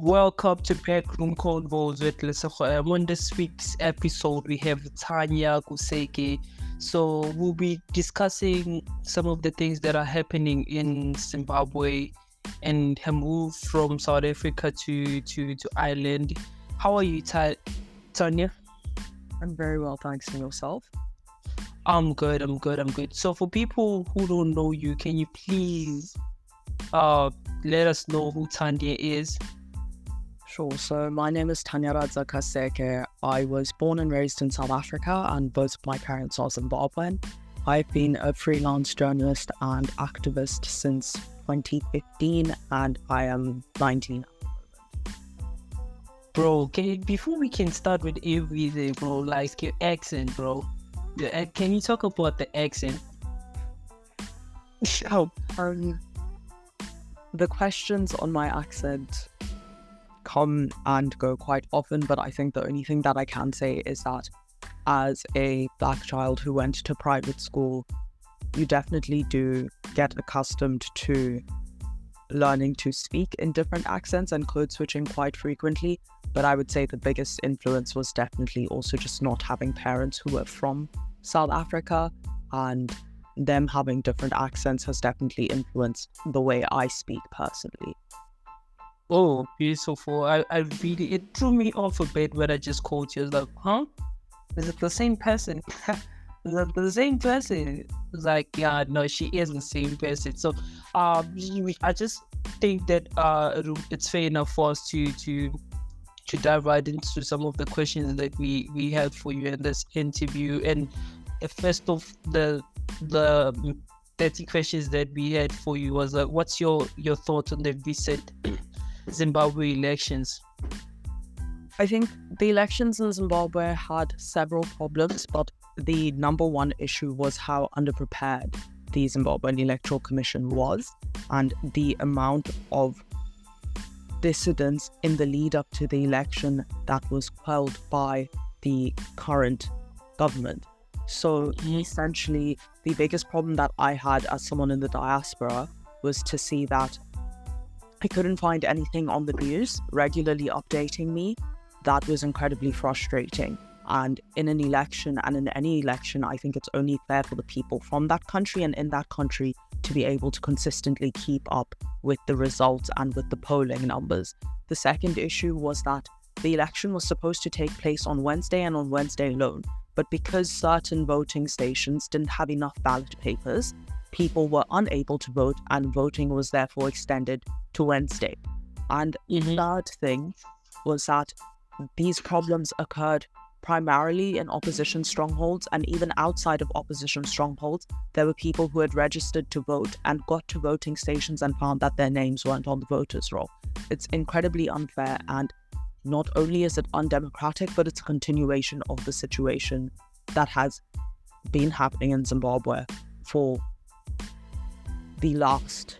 Welcome to BackRoomConvo with Lesego M. On this week's episode, we have Tanya Kaseke. So we'll be discussing some of the things that are happening in Zimbabwe and her move from South Africa to Ireland. How are you, Tanya? I'm very well, thanks. And yourself? I'm good. So for people who don't know you, can you please let us know who Tanya is? Sure. So my name is Tanya Kaseke. I was born and raised in South Africa, and both of my parents are Zimbabwean. I've been a freelance journalist and activist since 2015, and I am 19. Bro, before we can start with everything, bro, like your accent, bro. Can you talk about the accent? Oh, the questions on my accent come and go quite often, but I think the only thing that I can say is that as a black child who went to private school, you definitely do get accustomed to learning to speak in different accents and code switching quite frequently. But I would say the biggest influence was definitely also just not having parents who were from South Africa, and them having different accents has definitely influenced the way I speak personally. Oh, beautiful. I really, it threw me off a bit when I just called you. I was like, huh? Is it the same person? Is it the same person? It's like, yeah, no, she is the same person. So I just think that it's fair enough for us to dive right into some of the questions that we had for you in this interview. And first of the 30 questions that we had for you was like, what's your thoughts on the recent Zimbabwe elections? I think the elections in Zimbabwe had several problems, but the number one issue was how underprepared the Zimbabwean Electoral Commission was, and the amount of dissidents in the lead up to the election that was quelled by the current government. So essentially, the biggest problem that I had as someone in the diaspora was to see that I couldn't find anything on the news regularly updating me. That was incredibly frustrating. And in an election, and in any election, I think it's only fair for the people from that country and in that country to be able to consistently keep up with the results and with the polling numbers. The second issue was that the election was supposed to take place on Wednesday and on Wednesday alone. But because certain voting stations didn't have enough ballot papers, people were unable to vote, and voting was therefore extended to Wednesday. And the third thing was that these problems occurred primarily in opposition strongholds, and even outside of opposition strongholds, there were people who had registered to vote and got to voting stations and found that their names weren't on the voters' roll. It's incredibly unfair, and not only is it undemocratic, but it's a continuation of the situation that has been happening in Zimbabwe for the last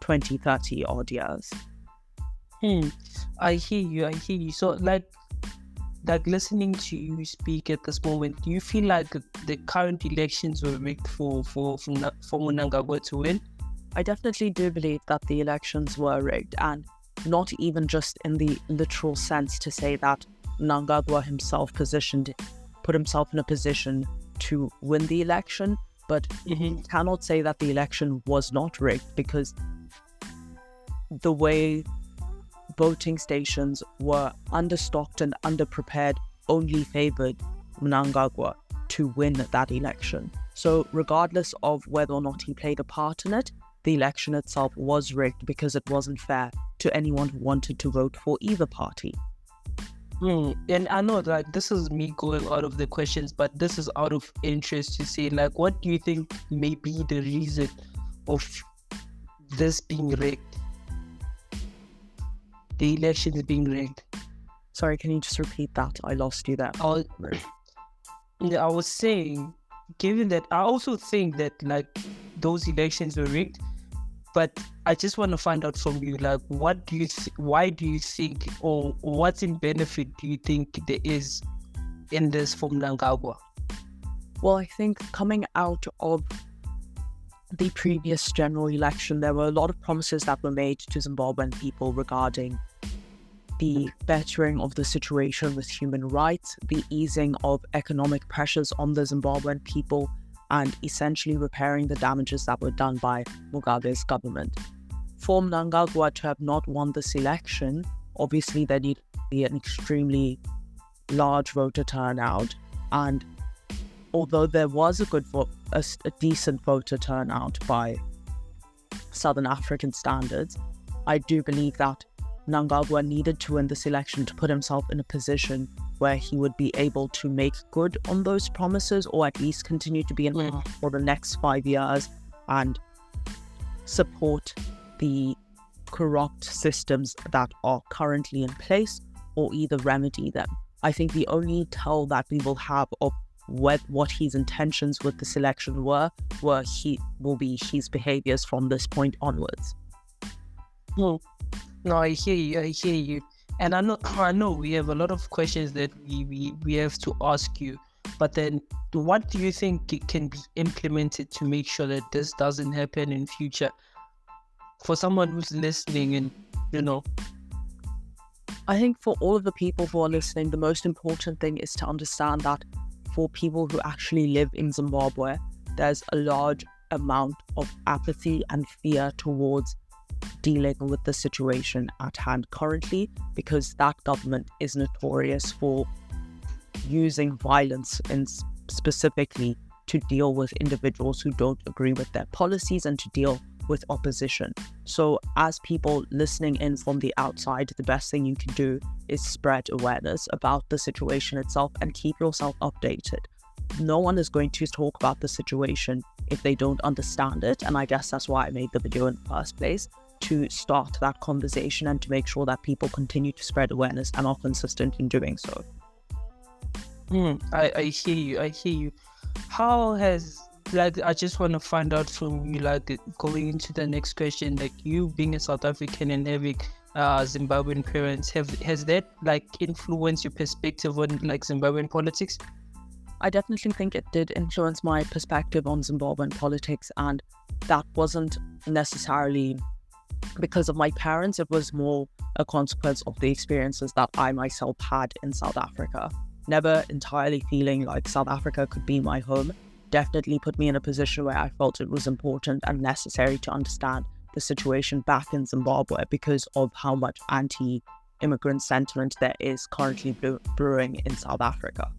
20, 30 odd years. I hear you. So like listening to you speak at this moment, do you feel like the current elections were rigged for Mnangagwa to win? I definitely do believe that the elections were rigged, and not even just in the literal sense to say that Mnangagwa himself put himself in a position to win the election, but you cannot say that the election was not rigged, because the way voting stations were understocked and underprepared only favored Mnangagwa to win that election. So regardless of whether or not he played a part in it, the election itself was rigged because it wasn't fair to anyone who wanted to vote for either party. And I know like this is me going out of the questions, but this is out of interest to say, like, what do you think may be the reason of this being rigged? The election is being rigged. Sorry, can you just repeat that? I lost you there. I was saying, given that I also think that like those elections were rigged, but I just want to find out from you, like, why do you think, or what's in benefit do you think there is in this for Mnangagwa? Well, I think coming out of the previous general election, there were a lot of promises that were made to Zimbabwean people regarding the bettering of the situation with human rights, the easing of economic pressures on the Zimbabwean people, and essentially repairing the damages that were done by Mugabe's government. For Mnangagwa to have not won this election, obviously there needed to be an extremely large voter turnout, and although there was a decent voter turnout by Southern African standards, I do believe that Mnangagwa needed to win this election to put himself in a position where he would be able to make good on those promises, or at least continue to be in power for the next 5 years and support the corrupt systems that are currently in place, or either remedy them. I think the only tell that we will have of what his intentions with this election will be his behaviors from this point onwards. No, I hear you. And I know we have a lot of questions that we have to ask you. But then, what do you think it can be implemented to make sure that this doesn't happen in future? For someone who's listening, and I think for all of the people who are listening, the most important thing is to understand that for people who actually live in Zimbabwe, there's a large amount of apathy and fear towards dealing with the situation at hand currently, because that government is notorious for using violence specifically to deal with individuals who don't agree with their policies and to deal with opposition. So as people listening in from the outside, the best thing you can do is spread awareness about the situation itself and keep yourself updated. No one is going to talk about the situation if they don't understand it, and I guess that's why I made the video in the first place, to start that conversation and to make sure that people continue to spread awareness and are consistent in doing so. I hear you. How has, I just want to find out from you, going into the next question, you being a South African and having Zimbabwean parents, has that influenced your perspective on Zimbabwean politics? I definitely think it did influence my perspective on Zimbabwean politics, and that wasn't necessarily because of my parents. It was more a consequence of the experiences that I myself had in South Africa. Never entirely feeling like South Africa could be my home definitely put me in a position where I felt it was important and necessary to understand the situation back in Zimbabwe because of how much anti-immigrant sentiment there is currently brewing in South Africa.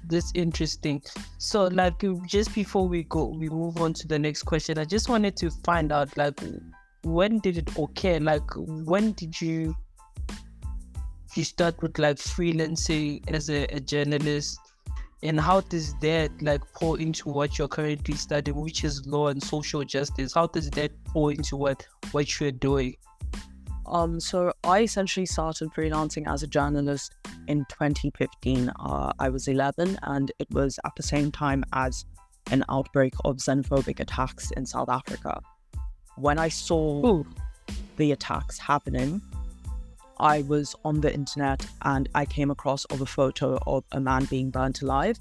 That's interesting. So just before we move on to the next question, I just wanted to find out when did it occur? When did you start with freelancing as a journalist, and how does that pour into what you're currently studying, which is law and social justice? How does that pour into what you're doing? So I essentially started freelancing as a journalist in 2015. I was 11, and it was at the same time as an outbreak of xenophobic attacks in South Africa. When I saw the attacks happening, I was on the internet and I came across a photo of a man being burnt alive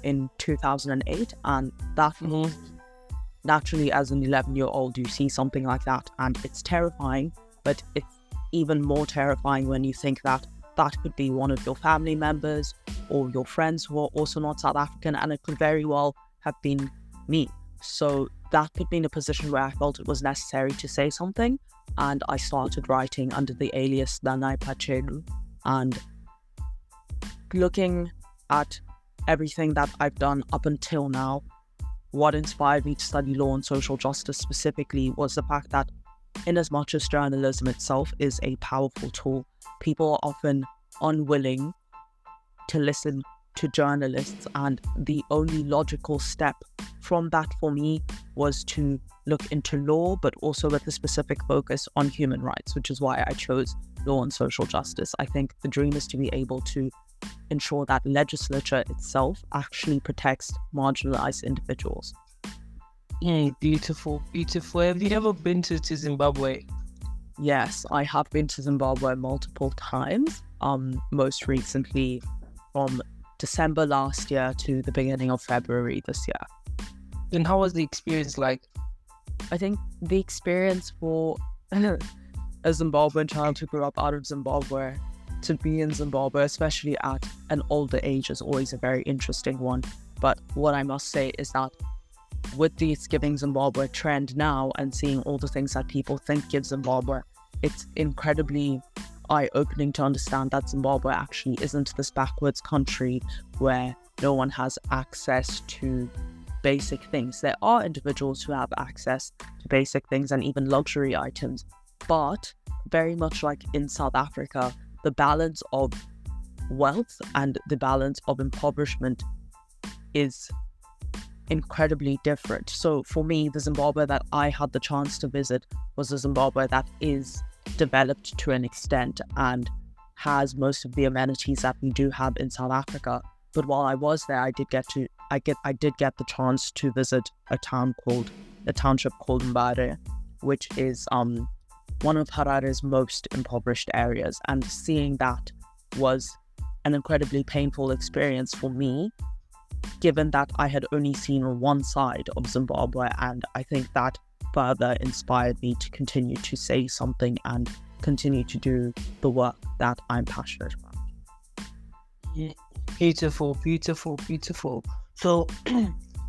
in 2008, and that naturally, as an 11-year-old, you see something like that and it's terrifying, but it's even more terrifying when you think that could be one of your family members or your friends who are also not South African, and it could very well have been me. So that put me in a position where I felt it was necessary to say something, and I started writing under the alias Danai Pachelu. And looking at everything that I've done up until now, what inspired me to study law and social justice specifically was the fact that in as much as journalism itself is a powerful tool, people are often unwilling to listen to journalists, and the only logical step from that for me was to look into law, but also with a specific focus on human rights, which is why I chose law and social justice. I think the dream is to be able to ensure that legislature itself actually protects marginalized individuals. Beautiful. Have you ever been to Zimbabwe? Yes, I have been to Zimbabwe multiple times. Most recently from December last year to the beginning of February this year. And how was the experience like? I think the experience for a Zimbabwean child who grew up out of Zimbabwe, to be in Zimbabwe, especially at an older age, is always a very interesting one. But what I must say is that with this Giving Zimbabwe trend now and seeing all the things that people think give Zimbabwe, it's incredibly eye-opening to understand that Zimbabwe actually isn't this backwards country where no one has access to basic things. There are individuals who have access to basic things and even luxury items, but very much like in South Africa, the balance of wealth and the balance of impoverishment is incredibly different. So for me, the Zimbabwe that I had the chance to visit was a Zimbabwe that is developed to an extent and has most of the amenities that we do have in South Africa. But while I was there, I did get the chance to visit a township called Mbare, which is one of Harare's most impoverished areas, and seeing that was an incredibly painful experience for me, given that I had only seen one side of Zimbabwe, and I think that further inspired me to continue to say something and continue to do the work that I'm passionate about. Yeah. Beautiful, beautiful, beautiful. So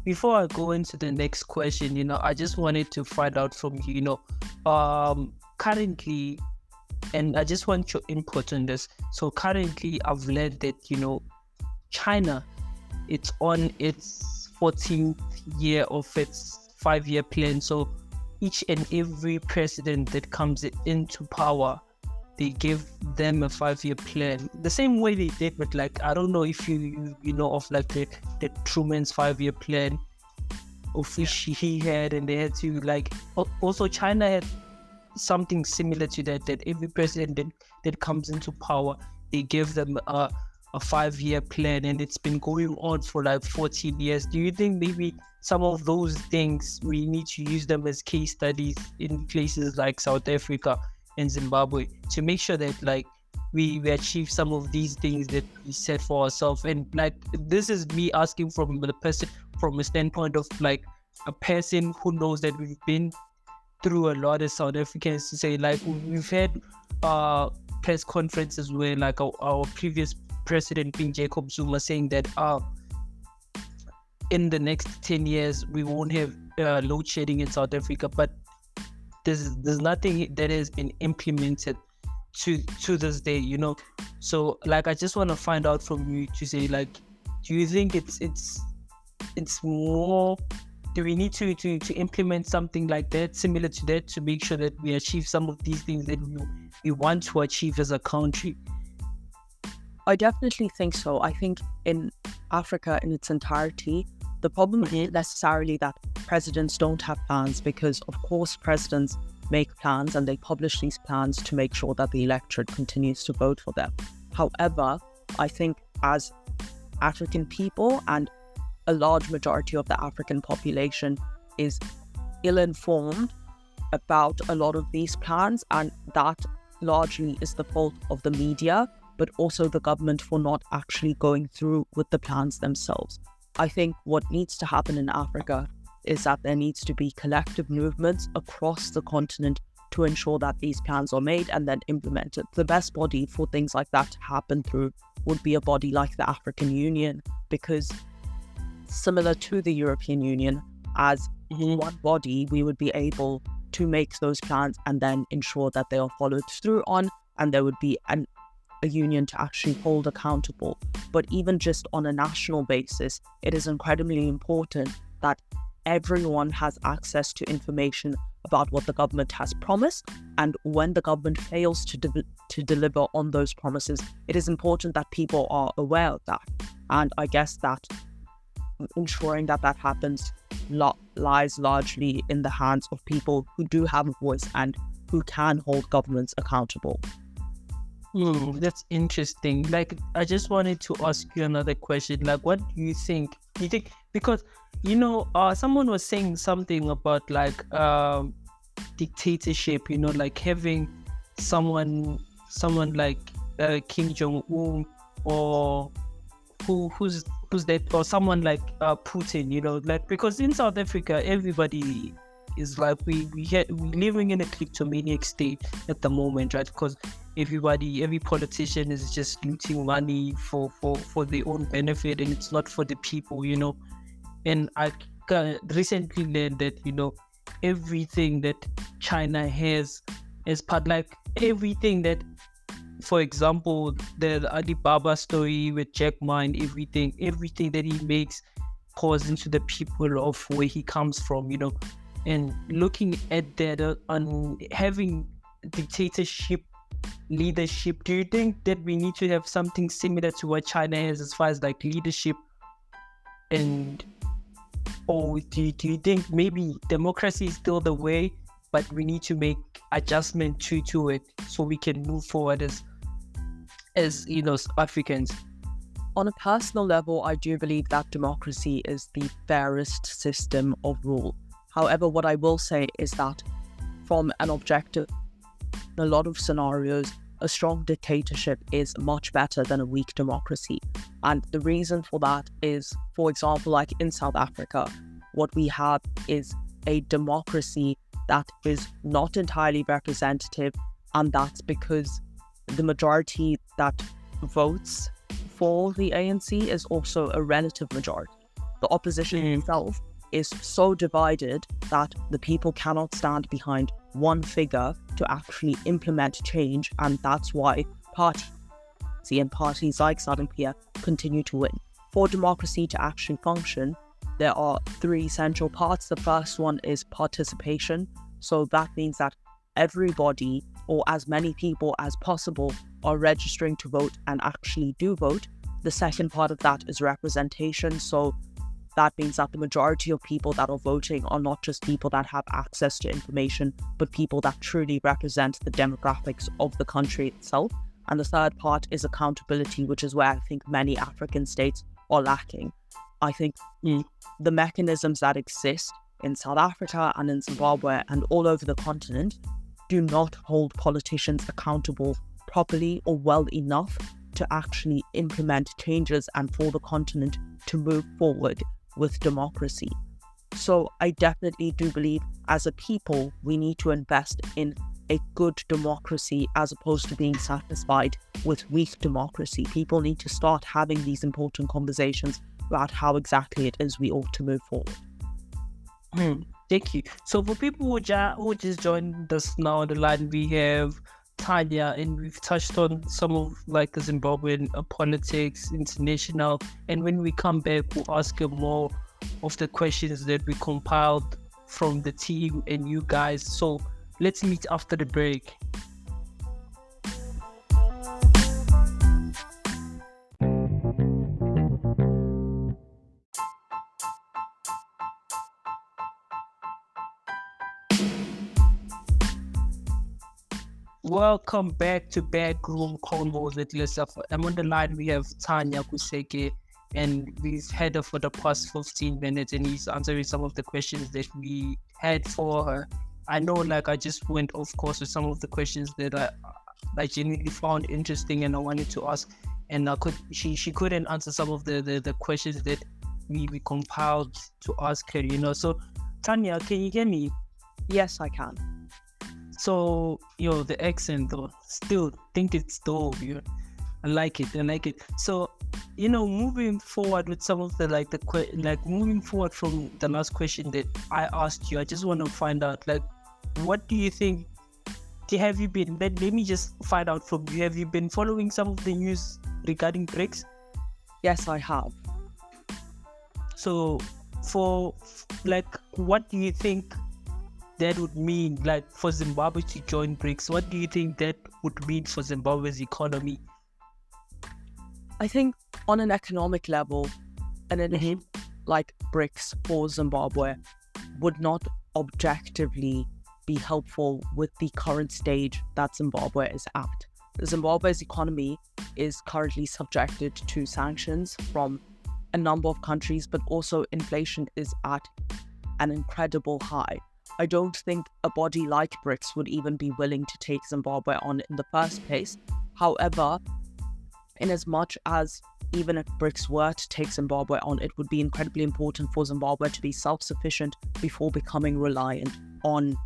before I go into the next question, I just wanted to find out from you, currently, and I just want your input on this. So currently I've learned that, China, it's on its 14th year of its 5-year plan. So each and every president that comes into power, they give them a 5-year plan. The same way they did with, like, I don't know if you know of like the Truman's 5-year plan, of which he had, and they had to like, also China had something similar to that every president that comes into power, they give them a 5-year plan, and it's been going on for like 14 years. Do you think maybe some of those things we need to use them as case studies in places like South Africa and Zimbabwe to make sure that like we achieve some of these things that we set for ourselves? And like, this is me asking from a standpoint of like a person who knows that we've been through a lot as South Africans, to say like we've had press conferences where like our previous president being Jacob Zuma saying that in the next 10 years we won't have load shedding in South Africa, but there's nothing that has been implemented to this day, So like, I just want to find out from you to say like, do you think it's more, do we need to implement something like that, similar to that, to make sure that we achieve some of these things that we want to achieve as a country? I definitely think so. I think in Africa in its entirety, the problem isn't necessarily that presidents don't have plans, because of course presidents make plans and they publish these plans to make sure that the electorate continues to vote for them. However, I think as African people, and a large majority of the African population is ill-informed about a lot of these plans, and that largely is the fault of the media, but also the government for not actually going through with the plans themselves. I think what needs to happen in Africa is that there needs to be collective movements across the continent to ensure that these plans are made and then implemented. The best body for things like that to happen through would be a body like the African Union, because similar to the European Union, as one body, we would be able to make those plans and then ensure that they are followed through on, and there would be a union to actually hold accountable. But even just on a national basis, it is incredibly important that everyone has access to information about what the government has promised, and when the government fails to deliver on those promises, it is important that people are aware of that. And I guess that ensuring that happens lies largely in the hands of people who do have a voice and who can hold governments accountable. That's interesting. Like, I just wanted to ask you another question. Like, what do you think? Because someone was saying something about like dictatorship, like having someone like Kim Jong-un, or who's that, or someone like Putin, like, because in South Africa everybody is like we're living in a kleptomaniac state at the moment, right? Because every politician is just looting money for their own benefit, and it's not for the people, And I recently learned that, everything that China has as part, like everything that, for example, the Alibaba story with Jack Ma, and everything that he makes pours into the people of where he comes from, and looking at that on having dictatorship leadership. Do you think that we need to have something similar to what China has as far as like leadership? And or do you think maybe democracy is still the way, but we need to make adjustment to it so we can move forward as Africans? On a personal level, I do believe that democracy is the fairest system of rule. However, what I will say is that from an objective, in a lot of scenarios, a strong dictatorship is much better than a weak democracy. And the reason for that is, for example, like in South Africa, what we have is a democracy that is not entirely representative, and that's because the majority that votes for the ANC is also a relative majority. The opposition itself is so divided that the people cannot stand behind one figure to actually implement change, and that's why parties like ZANU-PF continue to win. For democracy to actually function, there are three essential parts. The first one is participation. So that means that everybody, or as many people as possible, are registering to vote and actually do vote. The second part of that is representation. So that means that the majority of people that are voting are not just people that have access to information, but people that truly represent the demographics of the country itself. And the third part is accountability, which is where I think many African states are lacking. I think the mechanisms that exist in South Africa and in Zimbabwe and all over the continent do not hold politicians accountable properly or well enough to actually implement changes and for the continent to move forward with democracy. So I definitely do believe as a people, we need to invest in a good democracy as opposed to being satisfied with weak democracy. People need to start having these important conversations about how exactly it is we ought to move forward. Thank you. So for people who just joined us now on the line, we have Tanya, and we've touched on some of like the Zimbabwean politics, international, and when we come back, we'll ask you more of the questions that we compiled from the team and you guys. So let's meet after the break. Welcome back to BackRoomConvo with Lesebo. I'm on the line. We have Tanya Kaseke, and we've had her for the past 15 minutes, and he's answering some of the questions that we had for her. I know, like, I just went off course with some of the questions that I genuinely found interesting, and I wanted to ask, and she couldn't answer some of the questions that we compiled to ask her. So, Tanya, can you hear me? Yes, I can. So, the accent though, still think it's dope, I like it. So, moving forward with some of the moving forward from the last question that I asked you, I just want to find out, what do you think? Have you been? Let me just find out from you. Have you been following some of the news regarding BRICS? Yes, I have. So, for what do you think that would mean, for Zimbabwe to join BRICS? What do you think that would mean for Zimbabwe's economy? I think on an economic level, an initiative like BRICS for Zimbabwe would not objectively be helpful with the current stage that Zimbabwe is at. Zimbabwe's economy is currently subjected to sanctions from a number of countries, but also inflation is at an incredible high. I don't think a body like BRICS would even be willing to take Zimbabwe on in the first place. However, in as much as even if BRICS were to take Zimbabwe on, it would be incredibly important for Zimbabwe to be self-sufficient before becoming reliant on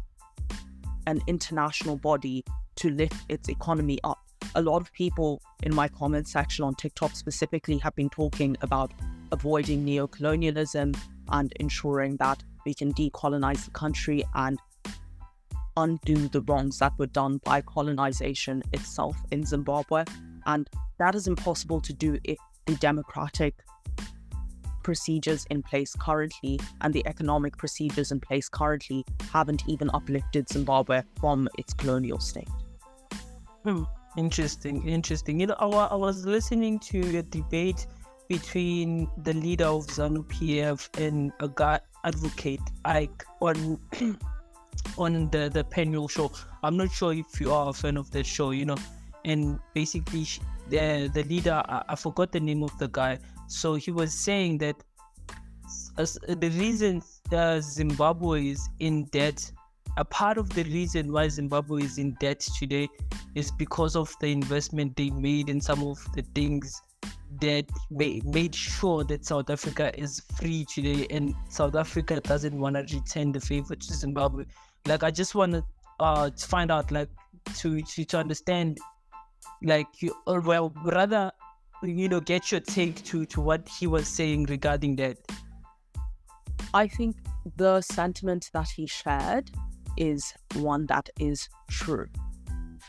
an international body to lift its economy up. A lot of people in my comment section on TikTok specifically have been talking about avoiding neocolonialism and ensuring that we can decolonize the country and undo the wrongs that were done by colonization itself in Zimbabwe. And that is impossible to do if the democratic procedures in place currently and the economic procedures in place currently haven't even uplifted Zimbabwe from its colonial state. Interesting. You know, I was listening to a debate between the leader of ZANU-PF and a guy, advocate Ike, on the Penguin show. I'm not sure if you are a fan of that show, you know. And basically, the leader, I forgot the name of the guy. So he was saying that the reason Zimbabwe is in debt, a part of the reason why Zimbabwe is in debt today is because of the investment they made in some of the things that made sure that South Africa is free today, and South Africa doesn't want to return the favor to Zimbabwe. Like, I just want to find out, like, to understand, like, you, or well, rather, you know, get your take to what he was saying regarding that. I think the sentiment that he shared is one that is true.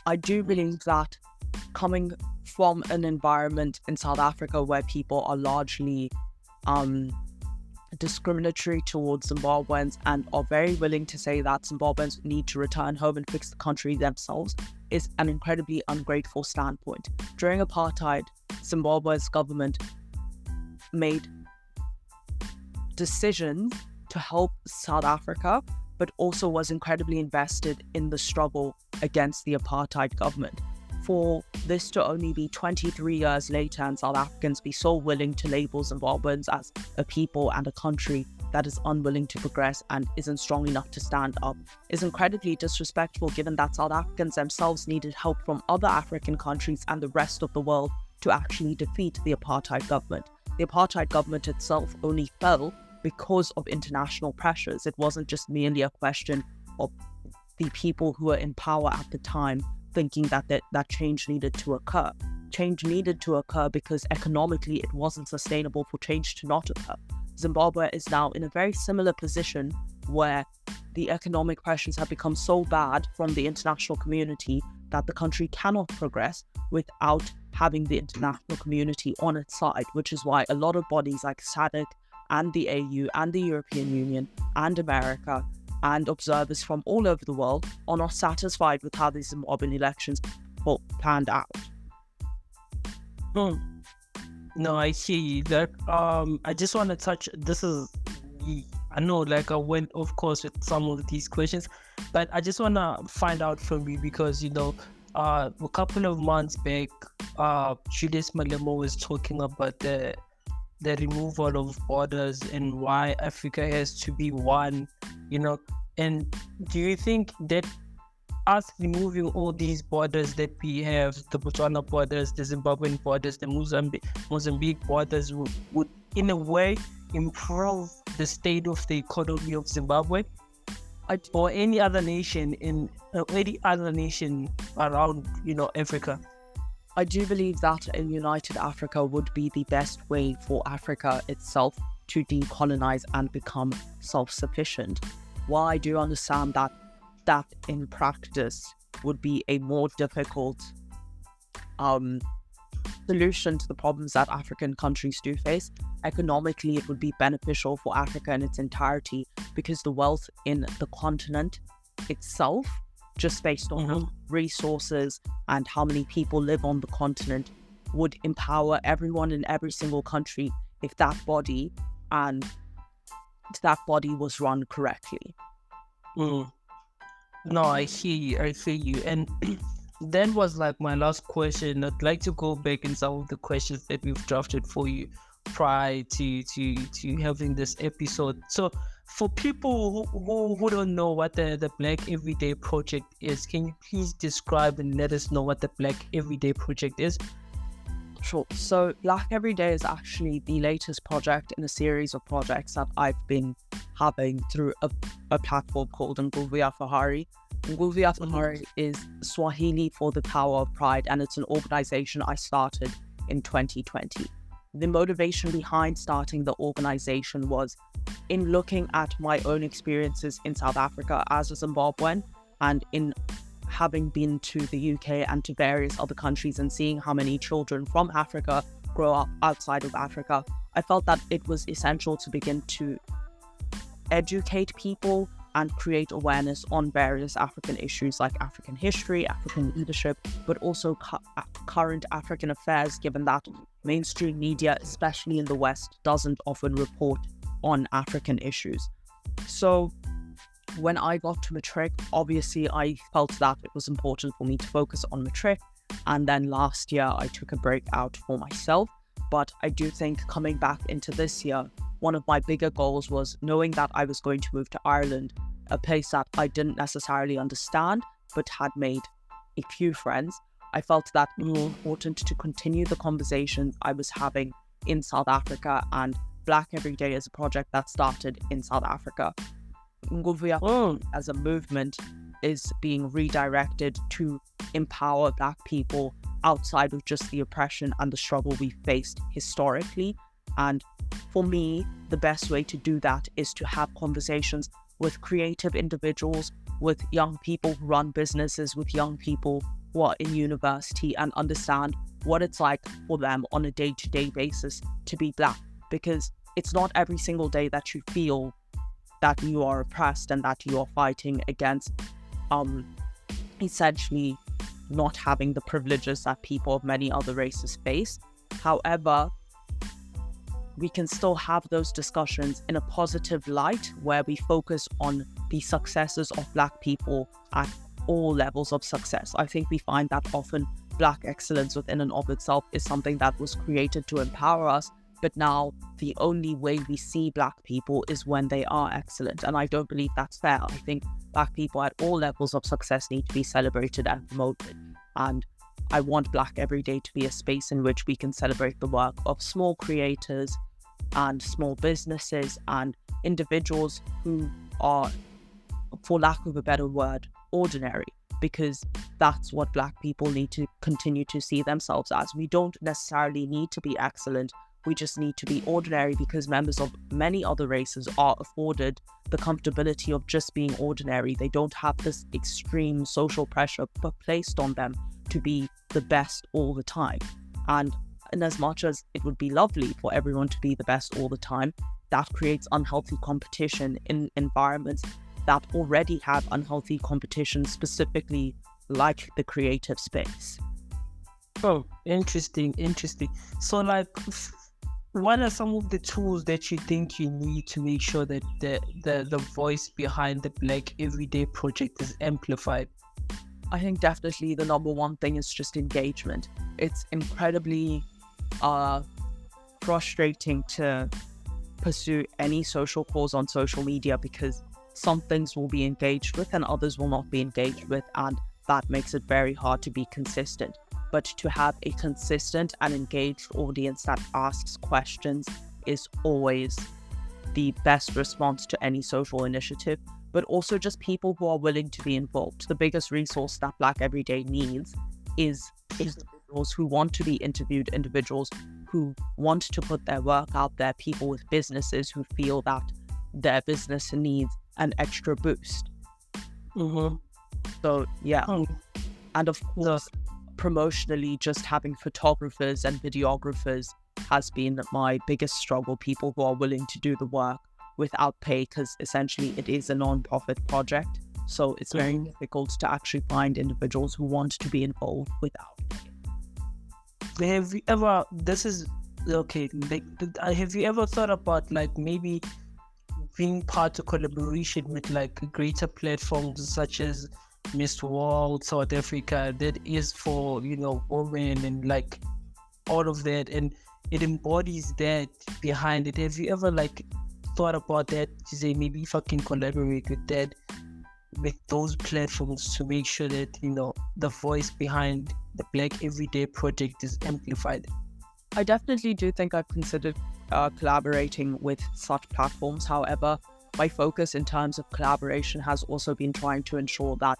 I do believe that coming from an environment in South Africa where people are largely discriminatory towards Zimbabweans and are very willing to say that Zimbabweans need to return home and fix the country themselves is an incredibly ungrateful standpoint. During apartheid, Zimbabwe's government made decisions to help South Africa, but also was incredibly invested in the struggle against the apartheid government. For this to only be 23 years later and South Africans be so willing to label Zimbabweans as a people and a country that is unwilling to progress and isn't strong enough to stand up is incredibly disrespectful, given that South Africans themselves needed help from other African countries and the rest of the world to actually defeat the apartheid government. The apartheid government itself only fell because of international pressures. It wasn't just merely a question of the people who were in power at the time thinking that change needed to occur. Change needed to occur because economically it wasn't sustainable for change to not occur. Zimbabwe is now in a very similar position where the economic pressures have become so bad from the international community that the country cannot progress without having the international community on its side, which is why a lot of bodies like SADC and the AU and the European Union and America and observers from all over the world are not satisfied with how these Zimbabwean elections planned out. No, I hear you. That I just want to touch. This is, I know, like, I went, of course, with some of these questions, but I just want to find out from you because, you know, a couple of months back, Julius Malemo was talking about the removal of borders and why Africa has to be one, you know. And do you think that us removing all these borders that we have, the Botswana borders, the Zimbabwean borders, the Mozambique borders, would in a way improve the state of the economy of Zimbabwe or any other nation around, you know, Africa? I do believe that a united Africa would be the best way for Africa itself to decolonize and become self-sufficient. While I do understand that in practice would be a more difficult solution to the problems that African countries do face, economically it would be beneficial for Africa in its entirety because the wealth in the continent itself, just based on resources and how many people live on the continent, would empower everyone in every single country if that body was run correctly. No, I hear you. And that was like my last question. I'd like to go back in some of the questions that we've drafted for you prior to having this episode. So for people who don't know what the Black Everyday Project is, can you please describe and let us know what the Black Everyday Project is? Sure. So Black Every Day is actually the latest project in a series of projects that I've been having through a platform called Nguvia Fahari. Nguvia Fahari is Swahili for the Power of Pride, and it's an organization I started in 2020. The motivation behind starting the organization was in looking at my own experiences in South Africa as a Zimbabwean, and in having been to the UK and to various other countries and seeing how many children from Africa grow up outside of Africa, I felt that it was essential to begin to educate people and create awareness on various African issues like African history, African leadership, but also current African affairs, given that mainstream media, especially in the West, doesn't often report on African issues. So when I got to matric, obviously I felt that it was important for me to focus on matric. And then last year I took a break out for myself. But I do think coming back into this year, one of my bigger goals was knowing that I was going to move to Ireland, a place that I didn't necessarily understand, but had made a few friends. I felt that it was important to continue the conversations I was having in South Africa, and Black Every Day is a project that started in South Africa. Nguvia as a movement is being redirected to empower Black people outside of just the oppression and the struggle we faced historically. And for me, the best way to do that is to have conversations with creative individuals, with young people who run businesses, with young people who are in university, and understand what it's like for them on a day-to-day basis to be Black. Because it's not every single day that you feel that you are oppressed and that you are fighting against essentially not having the privileges that people of many other races face. However, we can still have those discussions in a positive light where we focus on the successes of Black people at all levels of success. I think we find that often Black excellence within and of itself is something that was created to empower us, but now the only way we see Black people is when they are excellent. And I don't believe that's fair. I think Black people at all levels of success need to be celebrated and promoted. And I want Black Every Day to be a space in which we can celebrate the work of small creators and small businesses and individuals who are, for lack of a better word, ordinary, because that's what Black people need to continue to see themselves as. We don't necessarily need to be excellent. We just need to be ordinary, because members of many other races are afforded the comfortability of just being ordinary. They don't have this extreme social pressure placed on them to be the best all the time. And in as much as it would be lovely for everyone to be the best all the time, that creates unhealthy competition in environments that already have unhealthy competition, specifically like the creative space. Oh, interesting. So like, what are some of the tools that you think you need to make sure that the voice behind the Black Everyday project is amplified? I think definitely the number one thing is just engagement. It's incredibly frustrating to pursue any social cause on social media, because some things will be engaged with and others will not be engaged with, and that makes it very hard to be consistent. But to have a consistent and engaged audience that asks questions is always the best response to any social initiative, but also just people who are willing to be involved. The biggest resource that Black Every Day needs is individuals who want to be interviewed, individuals who want to put their work out there, people with businesses who feel that their business needs an extra boost. So yeah. And of course, promotionally, just having photographers and videographers has been my biggest struggle. People who are willing to do the work without pay, because essentially it is a non-profit project. So it's very difficult to actually find individuals who want to be involved without pay. Have you ever, have you ever thought about like maybe being part of collaboration with like greater platforms such as Miss World South Africa, that is for, women and like all of that, and it embodies that behind it? Have you ever like thought about that, to say maybe if I can collaborate with those platforms to make sure that the voice behind the Black Everyday project is amplified? I definitely do think I've considered collaborating with such platforms. However, my focus in terms of collaboration has also been trying to ensure that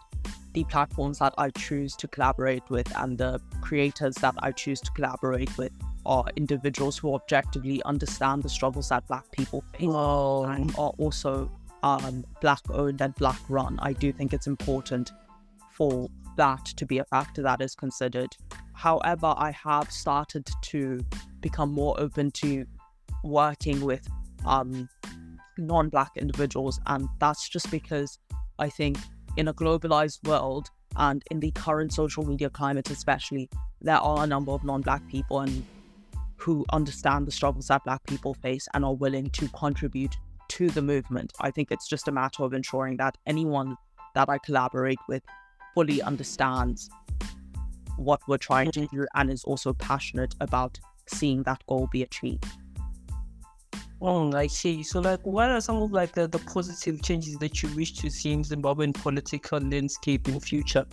the platforms that I choose to collaborate with and the creators that I choose to collaborate with are individuals who objectively understand the struggles that Black people face and are also Black-owned and Black-run. I do think it's important for that to be a factor that is considered. However, I have started to become more open to working with non-Black individuals, and that's just because I think in a globalized world and in the current social media climate especially, there are a number of non-Black people and who understand the struggles that Black people face and are willing to contribute to the movement. I think it's just a matter of ensuring that anyone that I collaborate with fully understands what we're trying to do and is also passionate about seeing that goal be achieved. I see. So, like, what are some of like the positive changes that you wish to see in Zimbabwean political landscape in future?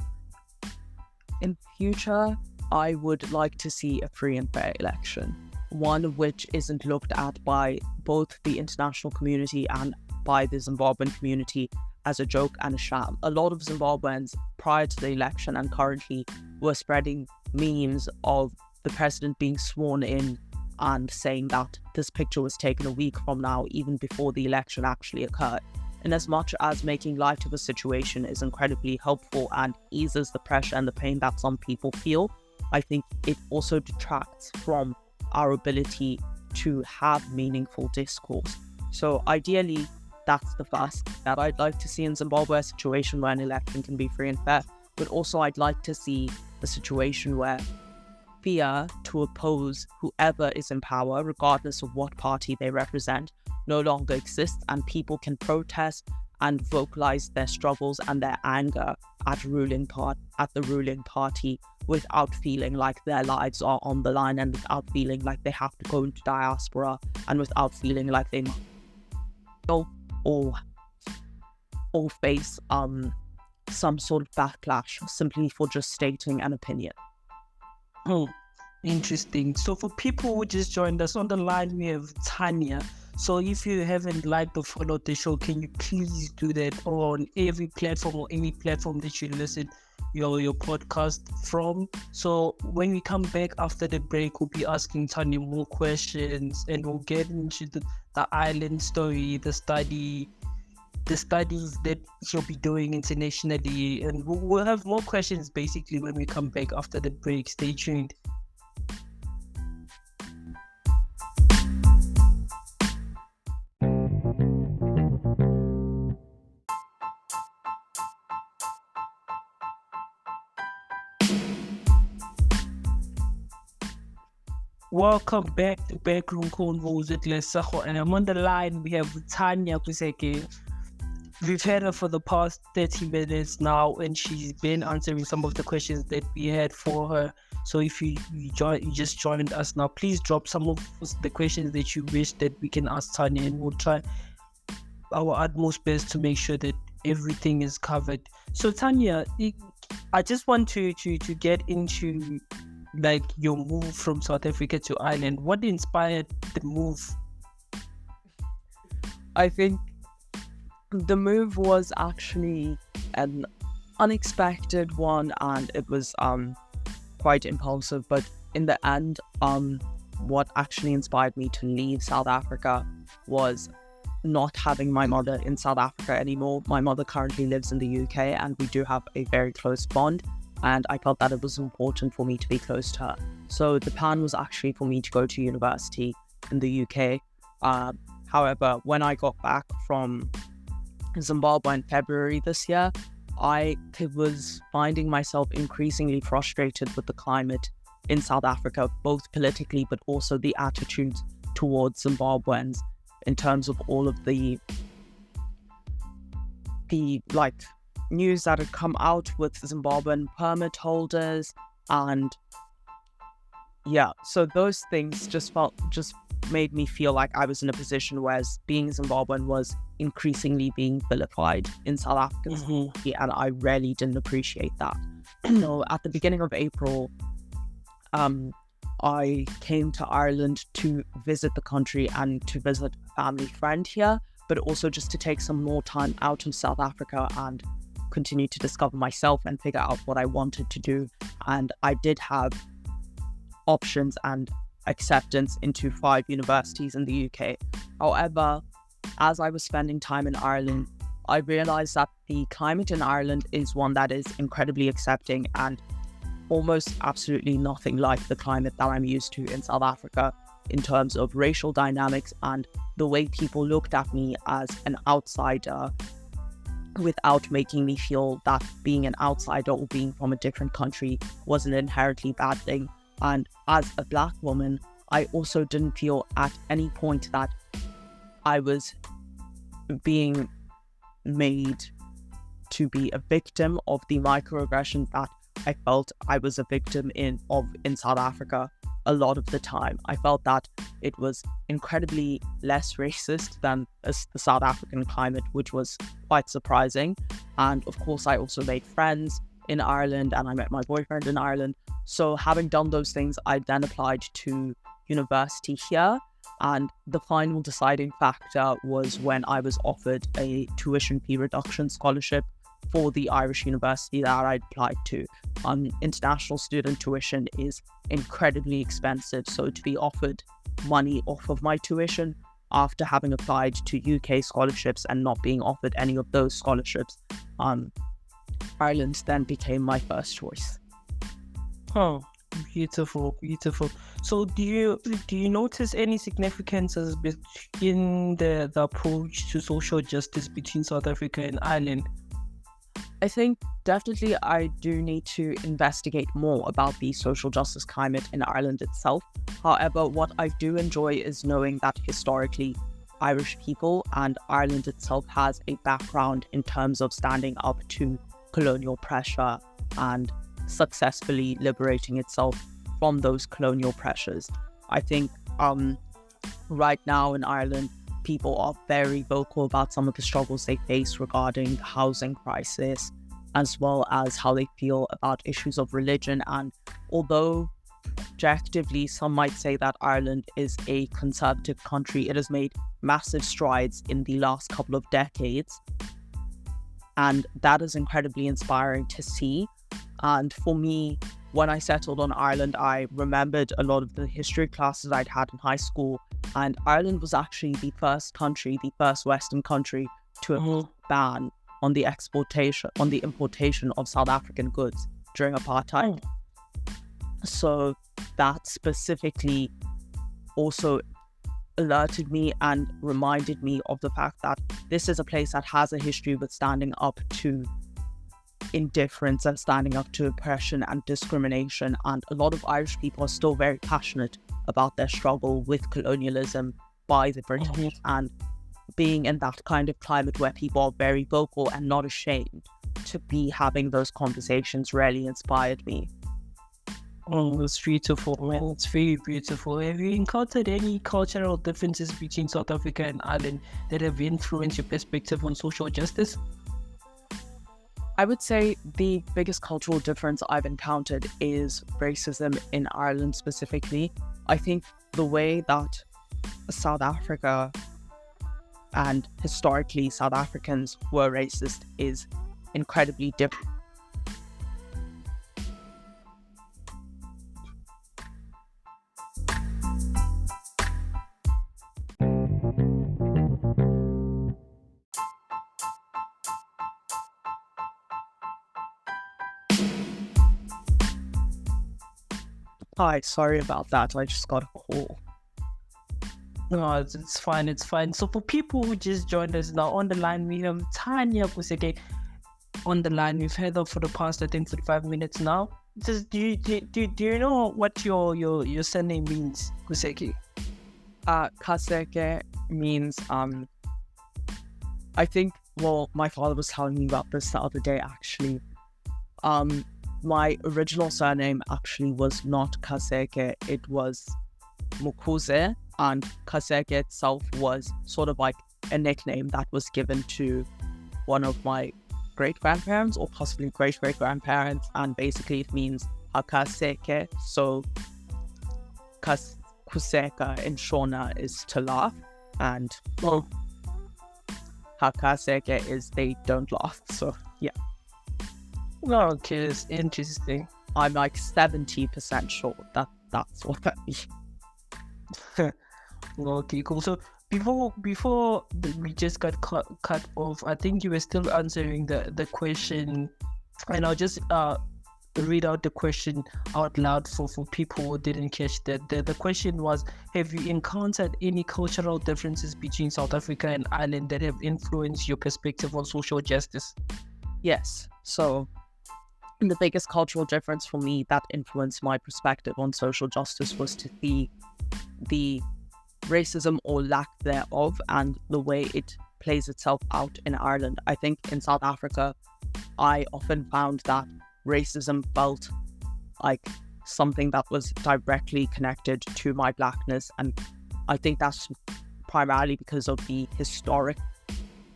In future, I would like to see a free and fair election, one which isn't looked at by both the international community and by the Zimbabwean community as a joke and a sham. A lot of Zimbabweans prior to the election and currently were spreading memes of the president being sworn in and saying that this picture was taken a week from now, even before the election actually occurred. And as much as making light of a situation is incredibly helpful and eases the pressure and the pain that some people feel, I think it also detracts from our ability to have meaningful discourse. So ideally, that's the first that I'd like to see in Zimbabwe, a situation where an election can be free and fair. But also I'd like to see a situation where fear to oppose whoever is in power, regardless of what party they represent, no longer exists, and people can protest and vocalize their struggles and their anger at the ruling party without feeling like their lives are on the line and without feeling like they have to go into diaspora and without feeling like they must or face some sort of backlash simply for just stating an opinion. Interesting. So for people who just joined us on the line, we have Tanya. So if you haven't liked or followed the show, can you please do that on every platform or any platform that you listen your podcast from? So when we come back after the break, we'll be asking Tanya more questions and we'll get into the island story, the studies that she'll be doing internationally, and we'll have more questions basically when we come back after the break. Stay tuned. Welcome back to BackRoomConvo with Lesego, and I'm on the line. We have Tanya Kaseke. We've had her for the past 30 minutes now, and she's been answering some of the questions that we had for her. So if you just joined us now, please drop some of the questions that you wish that we can ask Tanya, and we'll try our utmost best to make sure that everything is covered. So Tanya, I just want to get into like your move from South Africa to Ireland. What inspired the move? I think the move was actually an unexpected one, and it was quite impulsive, but in the end, what actually inspired me to leave South Africa was not having my mother in South Africa anymore. My mother currently lives in the UK and we do have a very close bond, and I felt that it was important for me to be close to her. So the plan was actually for me to go to university in the UK. However, when I got back from Zimbabwe in February this year, I was finding myself increasingly frustrated with the climate in South Africa, both politically but also the attitudes towards Zimbabweans in terms of all of the like news that had come out with Zimbabwean permit holders, and yeah, so those things just made me feel like I was in a position where being Zimbabwean was increasingly being vilified in South African society, and I really didn't appreciate that. So at the beginning of April, I came to Ireland to visit the country and to visit a family friend here, but also just to take some more time out of South Africa and continue to discover myself and figure out what I wanted to do. And I did have options and acceptance into 5 universities in the UK. However, as I was spending time in Ireland, I realized that the climate in Ireland is one that is incredibly accepting and almost absolutely nothing like the climate that I'm used to in South Africa in terms of racial dynamics and the way people looked at me as an outsider without making me feel that being an outsider or being from a different country was an inherently bad thing. And as a Black woman, I also didn't feel at any point that I was being made to be a victim of the microaggressions that I felt I was a victim in South Africa. A lot of the time, I felt that it was incredibly less racist than the South African climate, which was quite surprising. And of course, I also made friends in Ireland and I met my boyfriend in Ireland. So having done those things, I then applied to university here. And the final deciding factor was when I was offered a tuition fee reduction scholarship for the Irish university that I applied to. International student tuition is incredibly expensive, so to be offered money off of my tuition after having applied to UK scholarships and not being offered any of those scholarships, Ireland then became my first choice. Oh, beautiful. So do you notice any significances between the approach to social justice between South Africa and Ireland? I think definitely I do need to investigate more about the social justice climate in Ireland itself. However, what I do enjoy is knowing that historically Irish people and Ireland itself has a background in terms of standing up to colonial pressure and successfully liberating itself from those colonial pressures. I think right now in Ireland, people are very vocal about some of the struggles they face regarding the housing crisis, as well as how they feel about issues of religion. And although objectively some might say that Ireland is a conservative country, it has made massive strides in the last couple of decades. And that is incredibly inspiring to see. And for me, when I settled on Ireland, I remembered a lot of the history classes I'd had in high school. And Ireland was actually the first Western country to ban on the importation of South African goods during apartheid. So that specifically also alerted me and reminded me of the fact that this is a place that has a history with standing up to indifference and standing up to oppression and discrimination. And a lot of Irish people are still very passionate about their struggle with colonialism by the British, and being in that kind of climate where people are very vocal and not ashamed to be having those conversations really inspired me. Oh, it's beautiful, man. It's very beautiful. Have you encountered any cultural differences between South Africa and Ireland that have influenced your perspective on social justice? I would say the biggest cultural difference I've encountered is racism in Ireland specifically. I think the way that South Africa and historically South Africans were racist is incredibly different. Hi, sorry about that. I just got a call. No, it's fine. So for people who just joined us now, on the line we have Tanya Kaseke on the line. We've had her for the past, I think, 45 minutes now. Just do you know what your surname means, Kaseke? Kaseke means I think, well, my father was telling me about this the other day actually. My original surname actually was not Kaseke, it was Mukuze, and Kaseke itself was sort of like a nickname that was given to one of my great-grandparents or possibly great-great-grandparents, and basically it means Hakaseke. So Kaseke in Shona is to laugh, and Oh, Hakaseke is they don't laugh. So yeah, okay, it's interesting. I'm like 70% sure that that's what that means. Okay, cool. So before we just got cut off, I think you were still answering the question, and I'll just read out the question out loud for people who didn't catch that. The question was, have you encountered any cultural differences between South Africa and Ireland that have influenced your perspective on social justice? Yes. So the biggest cultural difference for me that influenced my perspective on social justice was to see the racism or lack thereof and the way it plays itself out in Ireland. I think in South Africa, I often found that racism felt like something that was directly connected to my blackness, and I think that's primarily because of the historic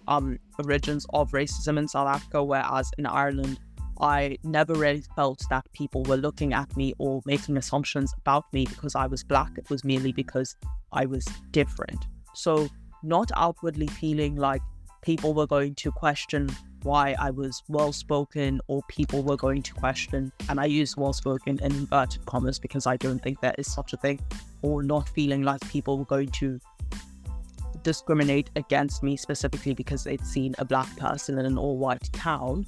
origins of racism in South Africa, whereas in Ireland I never really felt that people were looking at me or making assumptions about me because I was black. It was merely because I was different. So not outwardly feeling like people were going to question why I was well-spoken, or people were going to question, and I use well-spoken in inverted commas because I don't think there is such a thing, or not feeling like people were going to discriminate against me specifically because they'd seen a black person in an all-white town.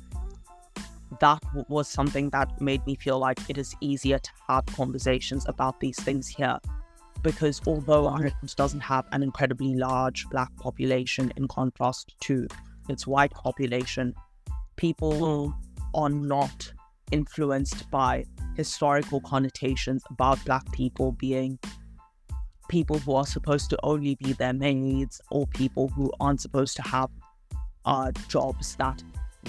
That was something that made me feel like it is easier to have conversations about these things here, because although Ireland doesn't have an incredibly large black population in contrast to its white population, people are not influenced by historical connotations about black people being people who are supposed to only be their maids, or people who aren't supposed to have jobs that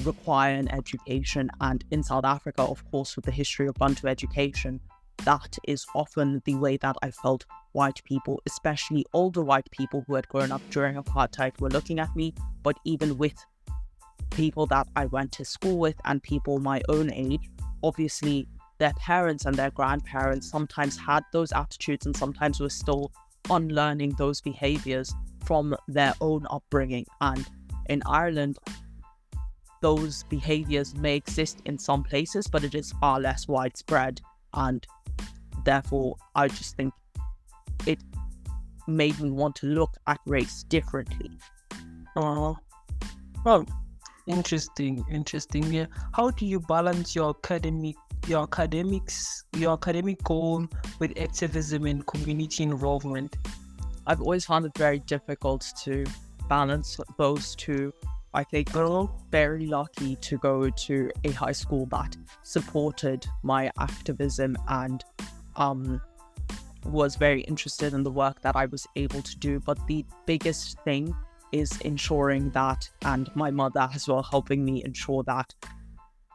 require an education. And in South Africa, of course, with the history of Bantu education, that is often the way that I felt white people, especially older white people who had grown up during apartheid, were looking at me. But even with people that I went to school with and people my own age, obviously their parents and their grandparents sometimes had those attitudes and sometimes were still unlearning those behaviors from their own upbringing. And in Ireland, those behaviors may exist in some places, but it is far less widespread, and therefore I just think it made me want to look at race differently. Oh, interesting. Yeah. How do you balance your academic goal with activism and community involvement? I've always found it very difficult to balance those two. I think I'm very lucky to go to a high school that supported my activism and was very interested in the work that I was able to do. But the biggest thing is ensuring that, and my mother as well helping me ensure that,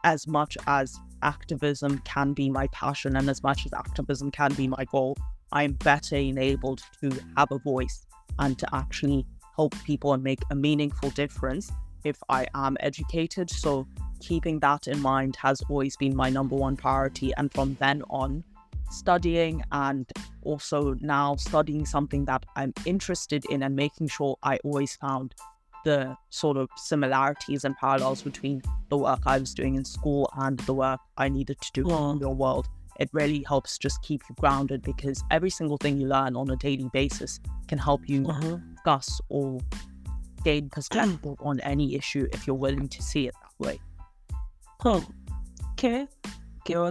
as much as activism can be my passion and as much as activism can be my goal, I'm better enabled to have a voice and to actually help people and make a meaningful difference if I am educated. So keeping that in mind has always been my number one priority. And from then on, studying and also now studying something that I'm interested in and making sure I always found the sort of similarities and parallels between the work I was doing in school and the work I needed to do in the real world. It really helps just keep you grounded, because every single thing you learn on a daily basis can help you discuss or gain perspective on any issue if you're willing to see it that way. Okay.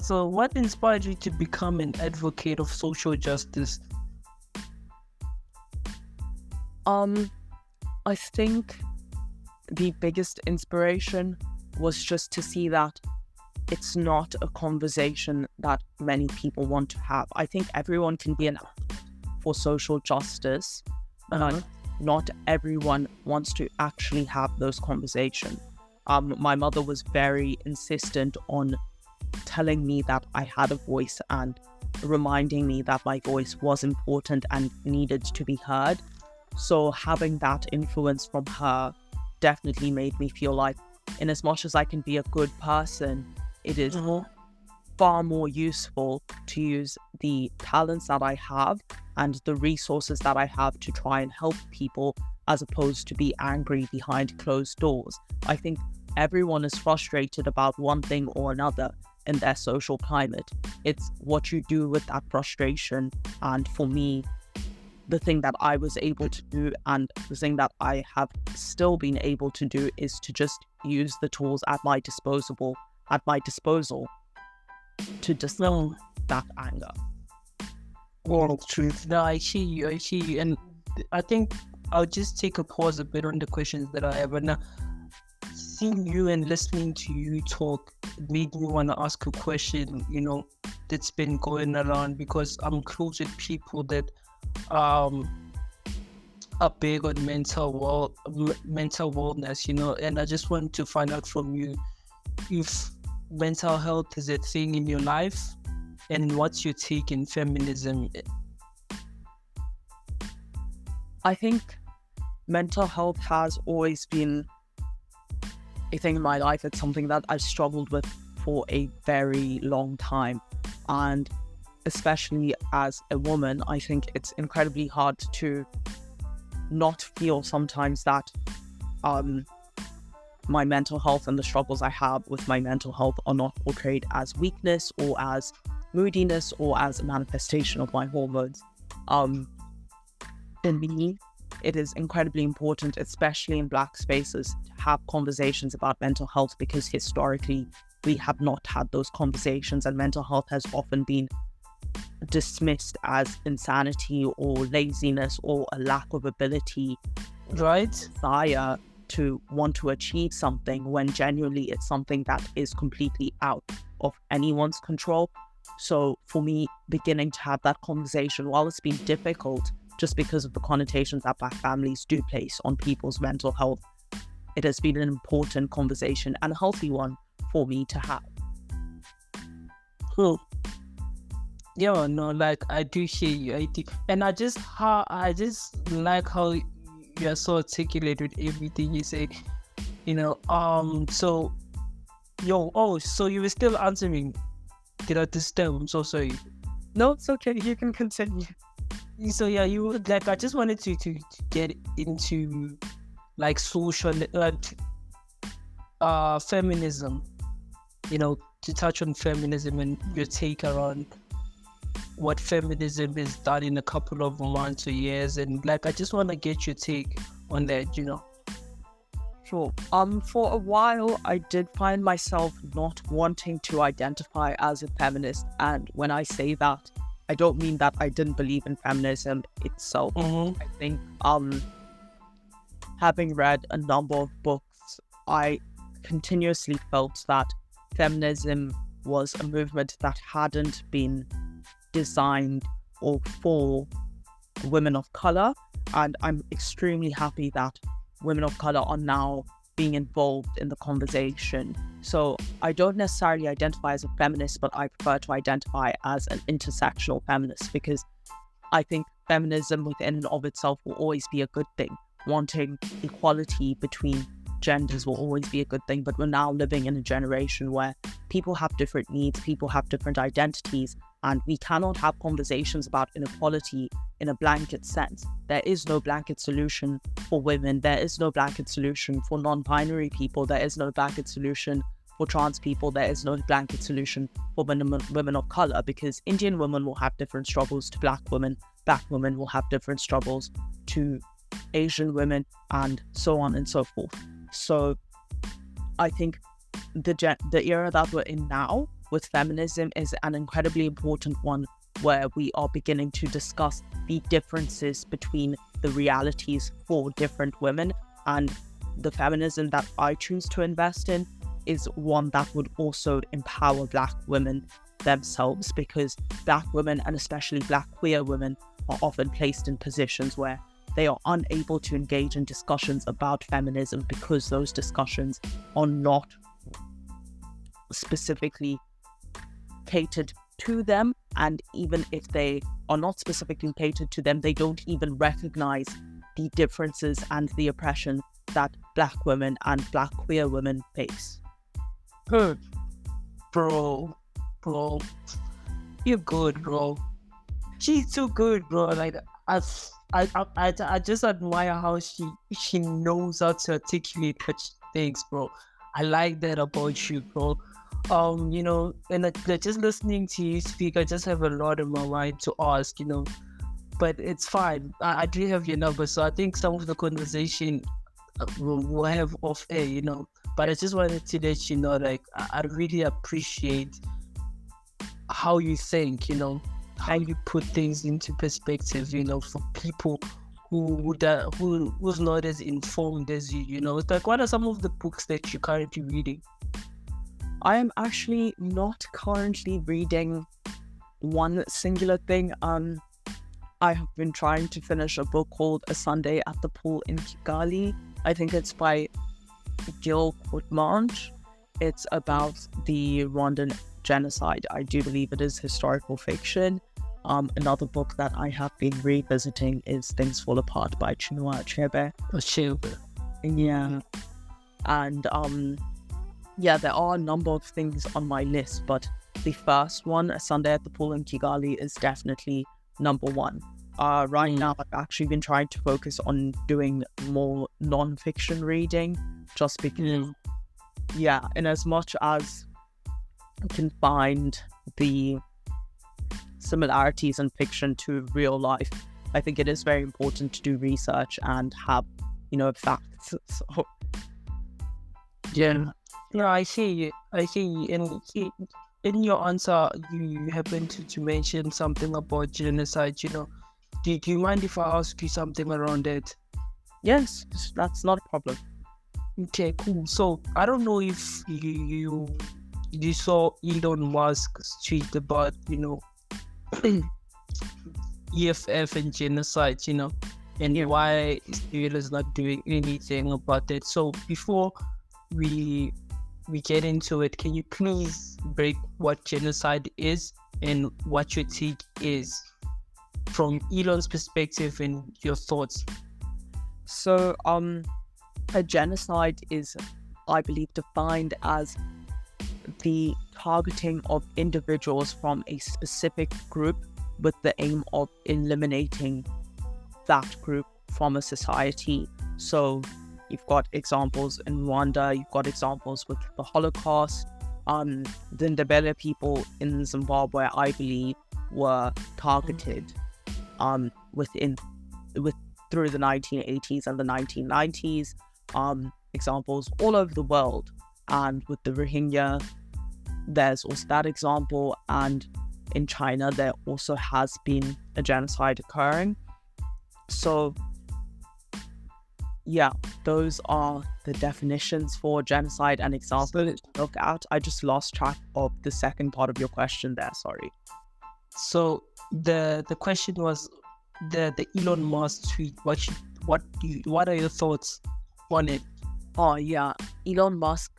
So what inspired you to become an advocate of social justice? I think the biggest inspiration was just to see that it's not a conversation that many people want to have. I think everyone can be an advocate for social justice, but not everyone wants to actually have those conversations. My mother was very insistent on telling me that I had a voice and reminding me that my voice was important and needed to be heard. So having that influence from her definitely made me feel like, in as much as I can be a good person, it is far more useful to use the talents that I have and the resources that I have to try and help people, as opposed to be angry behind closed doors. I think everyone is frustrated about one thing or another in their social climate. It's what you do with that frustration. And for me, the thing that I was able to do, and the thing that I have still been able to do, is to just use the tools at my disposal to dispel that anger. Well, truth. No, I hear you. And I think I'll just take a pause a bit on the questions that I have. And now, seeing you and listening to you talk made me want to ask a question, that's been going around, because I'm close with people that are big on mental wellness, and I just want to find out from you if mental health is a thing in your life, and what's your take in feminism? I think mental health has always been a thing in my life. It's something that I've struggled with for a very long time. And especially as a woman, I think it's incredibly hard to not feel sometimes that my mental health and the struggles I have with my mental health are not portrayed as weakness or as moodiness or as a manifestation of my hormones. For me, it is incredibly important, especially in Black spaces, to have conversations about mental health, because historically we have not had those conversations, and mental health has often been dismissed as insanity or laziness or a lack of ability, right? Desire to want to achieve something, when genuinely it's something that is completely out of anyone's control. So for me, beginning to have that conversation, while it's been difficult just because of the connotations that Black families do place on people's mental health, it has been an important conversation and a healthy one for me to have. Cool. Yeah, no, like I do hear you. And I just like how you're so articulate with everything you say. So you were still answering. Did I disturb? I'm so sorry. No, it's okay. You can continue. So yeah, I just wanted to get into like social feminism, to touch on feminism and your take around what feminism is done in a couple of months or years, and like I just want to get your take on that. Sure. For a while, I did find myself not wanting to identify as a feminist, and when I say that, I don't mean that I didn't believe in feminism itself. Mm-hmm. I think having read a number of books, I continuously felt that feminism was a movement that hadn't been designed or for women of color, and I'm extremely happy that women of color are now being involved in the conversation. So I don't necessarily identify as a feminist, but I prefer to identify as an intersectional feminist, because I think feminism within and of itself will always be a good thing. Wanting equality between genders will always be a good thing, but we're now living in a generation where people have different needs, people have different identities, and we cannot have conversations about inequality in a blanket sense. There is no blanket solution for women. There is no blanket solution for non-binary people. There is no blanket solution for trans people. There is no blanket solution for women of color, because Indian women will have different struggles to Black women. Black women will have different struggles to Asian women, and so on and so forth. So I think the era that we're in now with feminism is an incredibly important one, where we are beginning to discuss the differences between the realities for different women. And the feminism that I choose to invest in is one that would also empower Black women themselves, because Black women, and especially Black queer women, are often placed in positions where they are unable to engage in discussions about feminism, because those discussions are not specifically catered to them, and even if they are not specifically catered to them, they don't even recognize the differences and the oppression that Black women and Black queer women face. Bro, bro, you're good, bro. She's too good, bro. Like I just admire how she knows how to articulate such things, bro. I like that about you, bro. And just listening to you speak, I just have a lot in my mind to ask, but it's fine. I do have your number, so I think some of the conversation we'll have off air, But I just wanted to let you know, like, I really appreciate how you think, how you put things into perspective, for people who's not as informed as you, It's like, what are some of the books that you're currently reading? I am actually not currently reading one singular thing. I have been trying to finish a book called A Sunday at the Pool in Kigali. I think it's by Gil Courtmanche. It's about the Rwandan genocide. I do believe it is historical fiction. Another book that I have been revisiting is Things Fall Apart by Chinua Achebe. Yeah. And there are a number of things on my list, but the first one, A Sunday at the Pool in Kigali, is definitely number one. Right now, I've actually been trying to focus on doing more non-fiction reading, just because, in as much as I can find the similarities in fiction to real life, I think it is very important to do research and have, facts. So, yeah. No, I see. And in your answer, you happen to mention something about genocide, Do you mind if I ask you something around it? Yes, that's not a problem. Okay, cool. So, I don't know if you saw Elon Musk's tweet about, EFF and genocide, and why Israel is not doing anything about it. So, before we get into it, can you please break what genocide is and what your take is from Elon's perspective and your thoughts? So, a genocide is, I believe, defined as the targeting of individuals from a specific group with the aim of eliminating that group from a society. So, you've got examples in Rwanda, you've got examples with the Holocaust. The Ndebele people in Zimbabwe, I believe, were targeted through the 1980s and the 1990s. Examples all over the world. And with the Rohingya, there's also that example. And in China, there also has been a genocide occurring. So, those are the definitions for genocide and examples to look at. I just lost track of the second part of your question there, sorry. So the question was the Elon Musk tweet. What are your thoughts on it? Oh yeah, Elon Musk.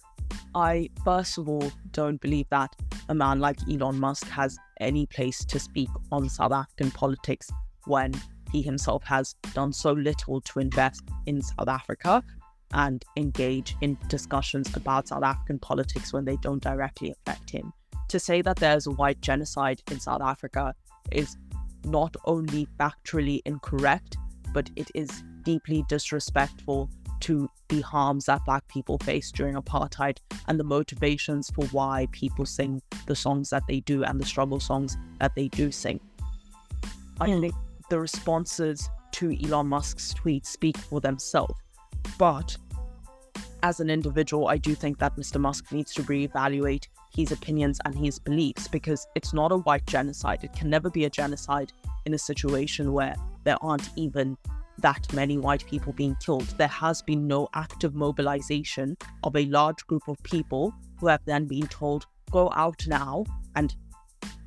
I first of all don't believe that a man like Elon Musk has any place to speak on South African politics when he himself has done so little to invest in South Africa and engage in discussions about South African politics when they don't directly affect him. To say that there's a white genocide in South Africa is not only factually incorrect, but it is deeply disrespectful to the harms that Black people faced during apartheid and the motivations for why people sing the songs that they do and the struggle songs that they do sing. I think the responses to Elon Musk's tweets speak for themselves. But as an individual, I do think that Mr. Musk needs to reevaluate his opinions and his beliefs, because it's not a white genocide. It can never be a genocide in a situation where there aren't even that many white people being killed. There has been no active mobilization of a large group of people who have then been told, go out now and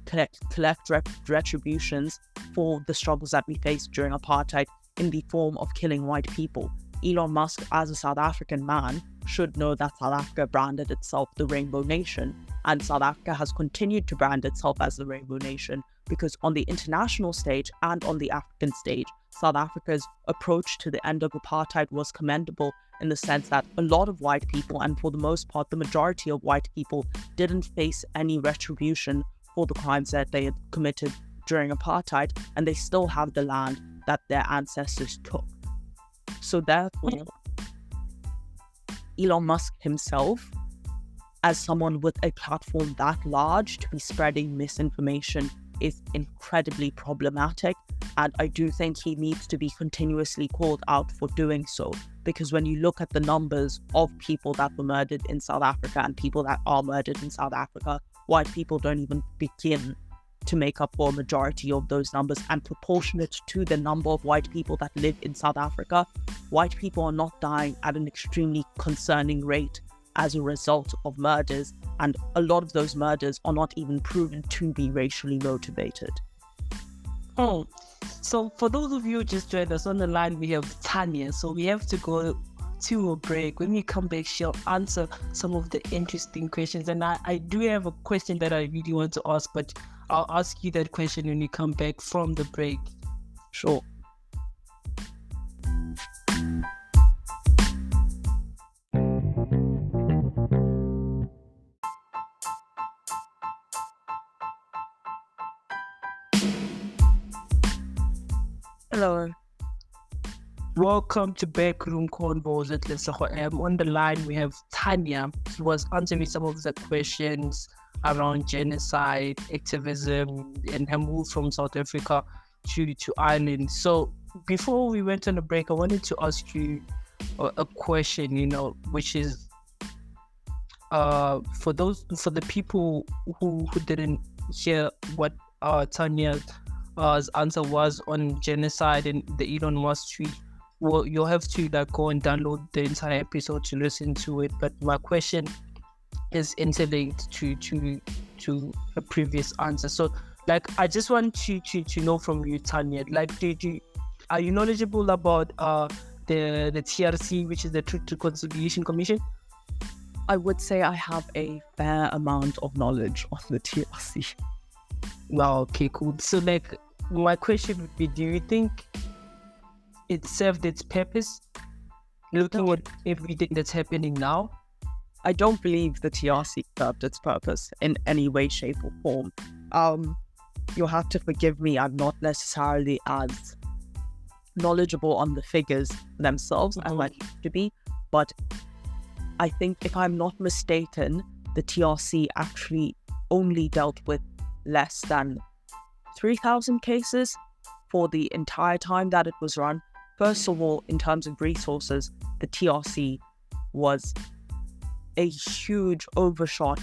collect retributions for the struggles that we faced during apartheid in the form of killing white people. Elon Musk, as a South African man, should know that South Africa branded itself the Rainbow Nation, and South Africa has continued to brand itself as the Rainbow Nation because on the international stage and on the African stage, South Africa's approach to the end of apartheid was commendable in the sense that a lot of white people, and for the most part, the majority of white people, didn't face any retribution for the crimes that they had committed during apartheid, and they still have the land that their ancestors took. So therefore, Elon Musk himself, as someone with a platform that large to be spreading misinformation, is incredibly problematic. And I do think he needs to be continuously called out for doing so, because when you look at the numbers of people that were murdered in South Africa and people that are murdered in South Africa, white people don't even begin to make up for a majority of those numbers. And proportionate to the number of white people that live in South Africa, white people are not dying at an extremely concerning rate as a result of murders, and a lot of those murders are not even proven to be racially motivated. Oh, so for those of you who just joined us on the line, we have Tanya. So we have to go to a break. When we come back, she'll answer some of the interesting questions. And I do have a question that I really want to ask, but I'll ask you that question when we come back from the break. Sure. Hello. Welcome to BackRoomConvo at Lesego M. On the line, we have Tanya. She was answering some of the questions around genocide, activism, and her move from South Africa to Ireland. So before we went on a break, I wanted to ask you a question, which is for the people who didn't hear what Tanya's answer was on genocide and the Elon Musk tweet. Well, you'll have to go and download the entire episode to listen to it. But my question is interlinked to a previous answer. So, I just want to know from you, Tanya. Are you knowledgeable about the TRC, which is the Truth Reconciliation Commission? I would say I have a fair amount of knowledge on the TRC. Wow. Okay. Cool. So, my question would be: do you think it served its purpose, looking at everything that's happening now? I don't believe the TRC served its purpose in any way, shape, or form. You'll have to forgive me, I'm not necessarily as knowledgeable on the figures themselves as I used to be, but I think, if I'm not mistaken, the TRC actually only dealt with less than 3,000 cases for the entire time that it was run. First of all, in terms of resources, the TRC was a huge overshot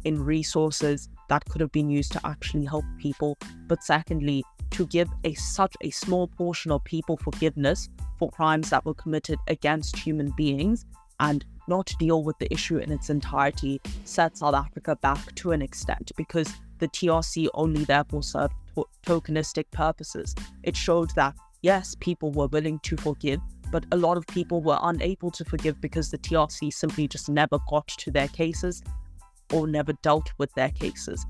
in resources that could have been used to actually help people. But secondly, to give such a small portion of people forgiveness for crimes that were committed against human beings and not deal with the issue in its entirety set South Africa back to an extent, because the TRC only therefore served tokenistic purposes. It showed that, yes, people were willing to forgive, but a lot of people were unable to forgive because the TRC simply just never got to their cases or never dealt with their cases.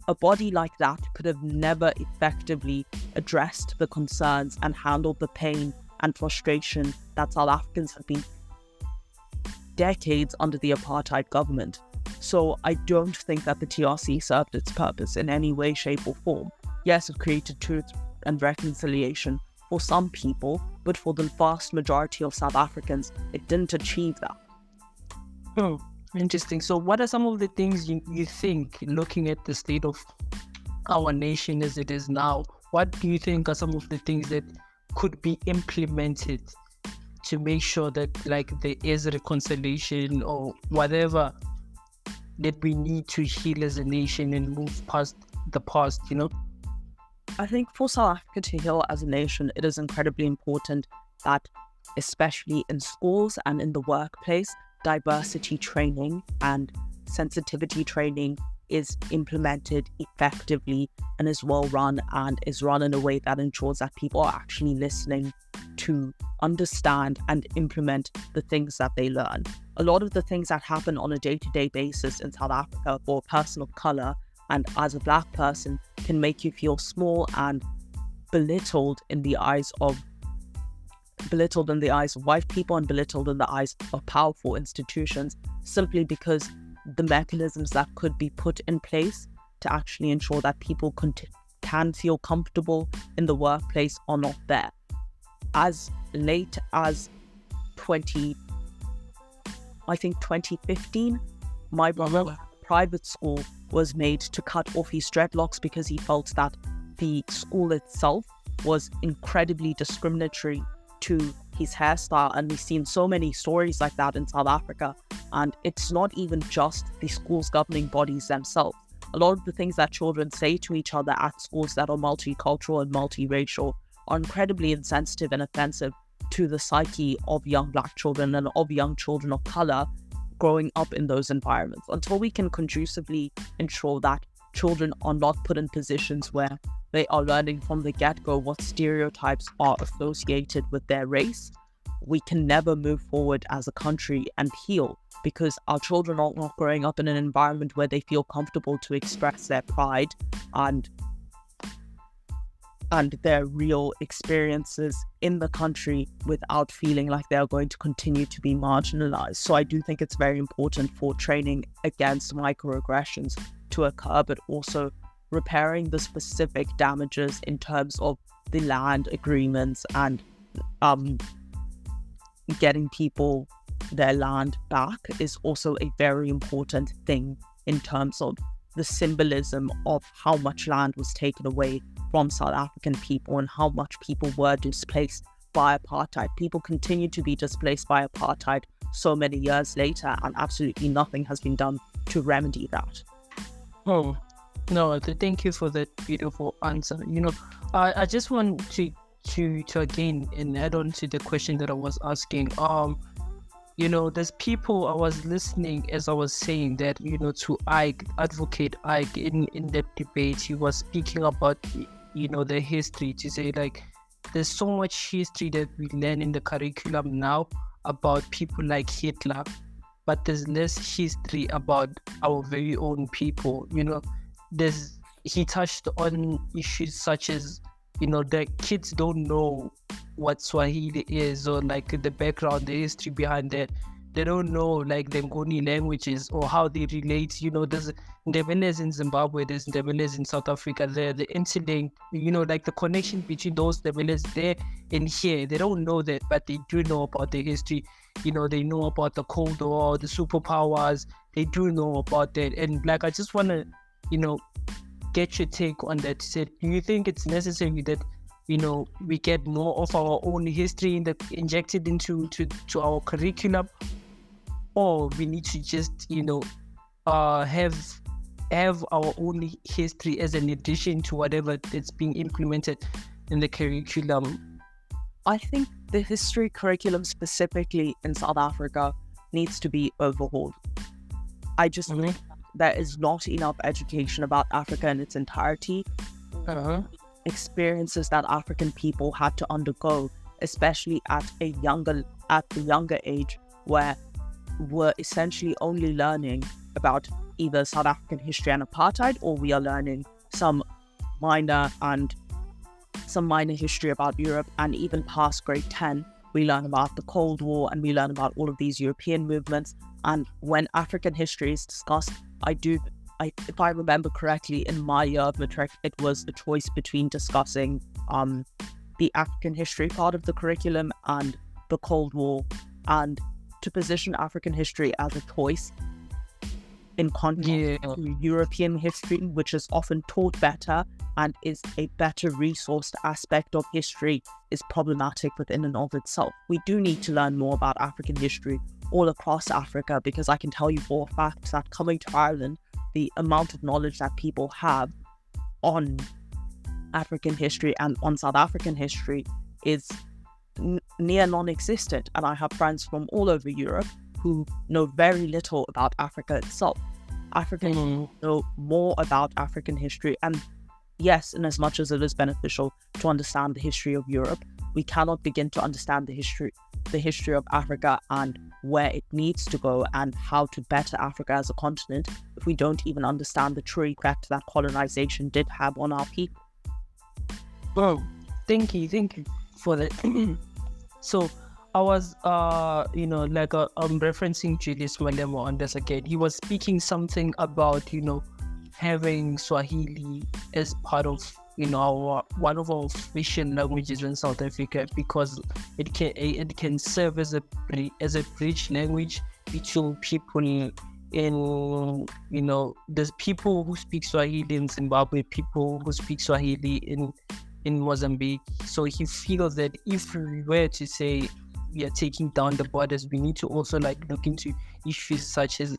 A body like that could have never effectively addressed the concerns and handled the pain and frustration that South Africans have been decades under the apartheid government. So I don't think that the TRC served its purpose in any way, shape, or form. Yes, it created truth and reconciliation for some people, but for the vast majority of South Africans, it didn't achieve that. Interesting. So what are some of the things you think, looking at the state of our nation as it is now, what do you think are some of the things that could be implemented to make sure that there is reconciliation or whatever that we need to heal as a nation and move past the past, I think for South Africa to heal as a nation, it is incredibly important that, especially in schools and in the workplace, diversity training and sensitivity training is implemented effectively and is well run and is run in a way that ensures that people are actually listening to understand and implement the things that they learn. A lot of the things that happen on a day-to-day basis in South Africa for a person of colour and as a black person can make you feel small and belittled in the eyes of belittled in the eyes of white people and belittled in the eyes of powerful institutions, simply because the mechanisms that could be put in place to actually ensure that people can feel comfortable in the workplace are not there. As late as 2015, my brother private school was made to cut off his dreadlocks because he felt that the school itself was incredibly discriminatory to his hairstyle, and we've seen so many stories like that in South Africa. And it's not even just the school's governing bodies themselves. A lot of the things that children say to each other at schools that are multicultural and multiracial are incredibly insensitive and offensive to the psyche of young Black children and of young children of colour growing up in those environments. Until we can conducively ensure that children are not put in positions where they are learning from the get-go what stereotypes are associated with their race, we can never move forward as a country and heal, because our children are not growing up in an environment where they feel comfortable to express their pride and their real experiences in the country without feeling like they are going to continue to be marginalized. So I do think it's very important for training against microaggressions to occur, but also repairing the specific damages in terms of the land agreements and getting people their land back is also a very important thing in terms of the symbolism of how much land was taken away from South African people and how much people were displaced by apartheid. People continue to be displaced by apartheid so many years later, and absolutely nothing has been done to remedy that. Oh, no, thank you for that beautiful answer. I just want to again and add on to the question that I was asking. There's people, I was listening as I was saying that, to Advocate Ike in that debate, he was speaking about, the history, to say like, there's so much history that we learn in the curriculum now about people like Hitler, but there's less history about our very own people. He touched on issues such as, the kids don't know what Swahili is, or like the background, the history behind that. They don't know like the Ngoni languages or how they relate. There's Ndebelers in Zimbabwe, there's Ndebelers in South Africa. The interlink, like the connection between those Ndebelers there and here. They don't know that, but they do know about the history. They know about the Cold War, the superpowers. They do know about that. And like, I just want to, get your take on that. Do you think it's necessary that we get more of our own history injected into our curriculum, or we need to just have our own history as an addition to whatever that's being implemented in the curriculum? I think the history curriculum specifically in South Africa needs to be overhauled. I just think there is not enough education about Africa in its entirety. Experiences that African people had to undergo, especially at the younger age, where we're essentially only learning about either South African history and apartheid, or we are learning some minor history about Europe. And even past grade 10, we learn about the Cold War and we learn about all of these European movements. And when African history is discussed, if I remember correctly, in my year of matric, it was a choice between discussing the African history part of the curriculum and the Cold War, and to position African history as a choice in contrast to European history, which is often taught better and is a better resourced aspect of history, is problematic within and of itself. We do need to learn more about African history all across Africa, because I can tell you for a fact that coming to Ireland, the amount of knowledge that people have on African history and on South African history is near non-existent. And I have friends from all over Europe who know very little about Africa itself. Africans know more about African history. And yes, in as much as it is beneficial to understand the history of Europe, we cannot begin to understand the history of Africa and where it needs to go and how to better Africa as a continent if we don't even understand the true effect that colonization did have on our people. Well, thank you for that. So I was, I'm referencing Julius Malemo on this again. He was speaking something about, having Swahili as part of, one of our official languages in South Africa, because it can serve as a bridge language between people in, there's people who speak Swahili in Zimbabwe, people who speak Swahili in Mozambique. So he feels that if we were to say we are taking down the borders, we need to also look into issues such as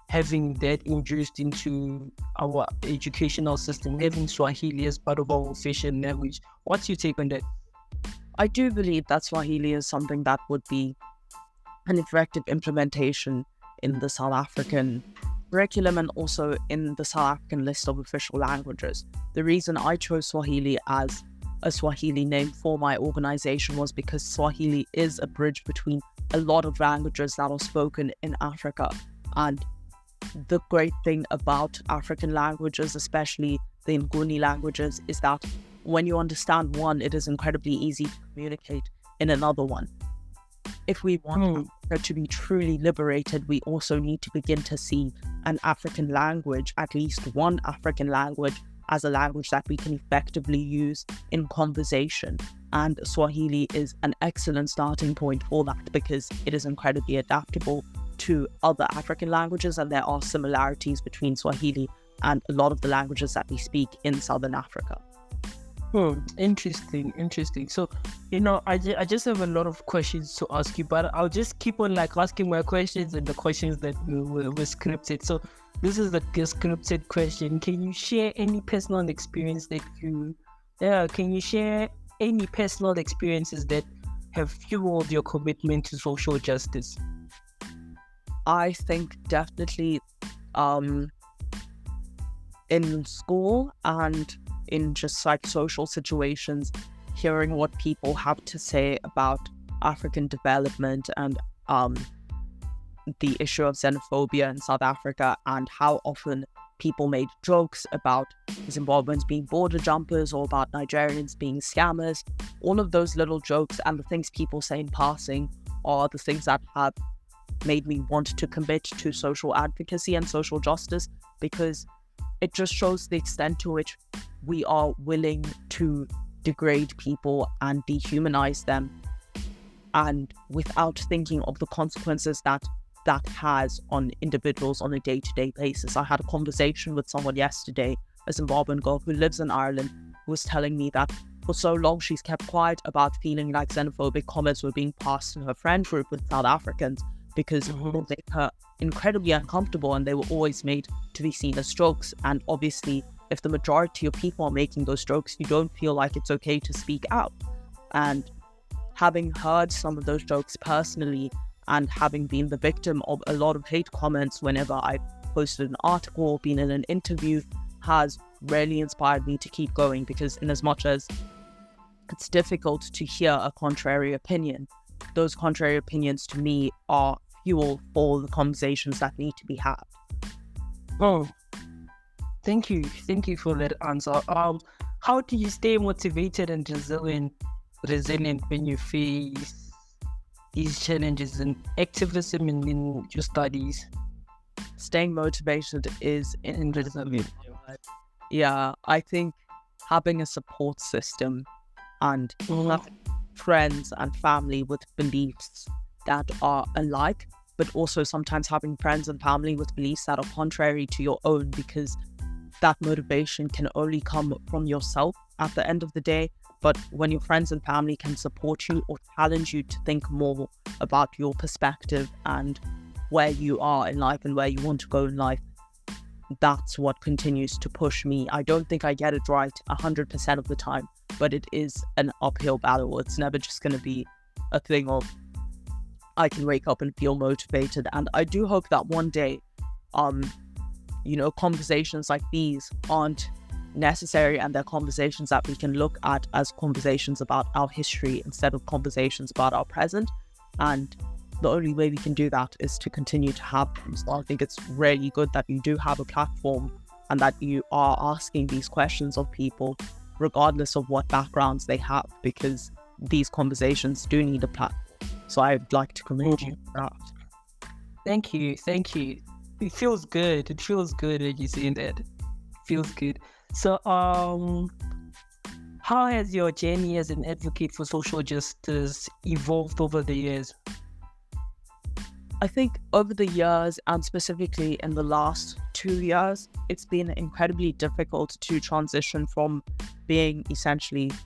having that introduced into our educational system, having Swahili as part of our official language. What's your take on that? I do believe that Swahili is something that would be an effective implementation in the South African curriculum and also in the South African list of official languages. The reason I chose Swahili as a Swahili name for my organization was because Swahili is a bridge between a lot of languages that are spoken in Africa. And the great thing about African languages, especially the Nguni languages, is that when you understand one, it is incredibly easy to communicate in another one. If we want Africa to be truly liberated, we also need to begin to see an African language, at least one African language, as a language that we can effectively use in conversation. And Swahili is an excellent starting point for that because it is incredibly adaptable to other African languages, and there are similarities between Swahili and a lot of the languages that we speak in Southern Africa. Interesting. So, I just have a lot of questions to ask you, but I'll just keep on asking my questions and the questions that were scripted. So this is the scripted question. Can you share any personal experience that have fueled your commitment to social justice? I think definitely in school and in just social situations, hearing what people have to say about African development and the issue of xenophobia in South Africa, and how often people made jokes about Zimbabweans being border jumpers or about Nigerians being scammers. All of those little jokes and the things people say in passing are the things that have made me want to commit to social advocacy and social justice, because it just shows the extent to which we are willing to degrade people and dehumanize them, and without thinking of the consequences that has on individuals on a day-to-day basis. I had a conversation with someone yesterday, a Zimbabwean girl who lives in Ireland, who was telling me that for so long she's kept quiet about feeling like xenophobic comments were being passed in her friend group with South Africans, because they made her incredibly uncomfortable and they were always made to be seen as jokes. And obviously, if the majority of people are making those jokes, you don't feel like it's okay to speak out. And having heard some of those jokes personally, and having been the victim of a lot of hate comments whenever I posted an article or been in an interview, has really inspired me to keep going, because in as much as it's difficult to hear a contrary opinion, those contrary opinions to me are fuel for the conversations that need to be had. Thank you for that answer. How do you stay motivated and resilient when you face these challenges in activism and in your studies? Staying motivated is resilient. Yeah, I think having a support system and having friends and family with beliefs that are alike, but also sometimes having friends and family with beliefs that are contrary to your own, because that motivation can only come from yourself at the end of the day. But when your friends and family can support you or challenge you to think more about your perspective and where you are in life and where you want to go in life, that's what continues to push me. I don't think I get it right 100% of the time, but it is an uphill battle. It's never just going to be a thing of I can wake up and feel motivated. And I do hope that one day, conversations like these aren't necessary, and they're conversations that we can look at as conversations about our history instead of conversations about our present. And the only way we can do that is to continue to have them. So I think it's really good that you do have a platform and that you are asking these questions of people regardless of what backgrounds they have, because these conversations do need a platform. So I'd like to commend you for that. Thank you. It feels good. It feels good when you say that. It feels good. So, how has your journey as an advocate for social justice evolved over the years? I think over the years, and specifically in the last 2 years, it's been incredibly difficult to transition from being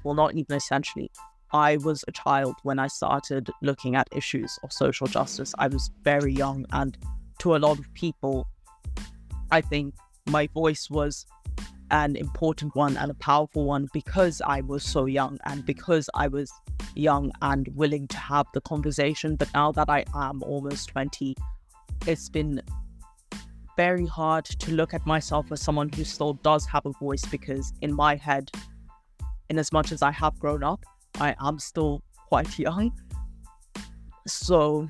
not even essentially, I was a child when I started looking at issues of social justice. I was very young, and to a lot of people, I think my voice was an important one and a powerful one because I was so young and because I was young and willing to have the conversation. But now that I am almost 20, it's been very hard to look at myself as someone who still does have a voice, because in my head, in as much as I have grown up, I am still quite young. So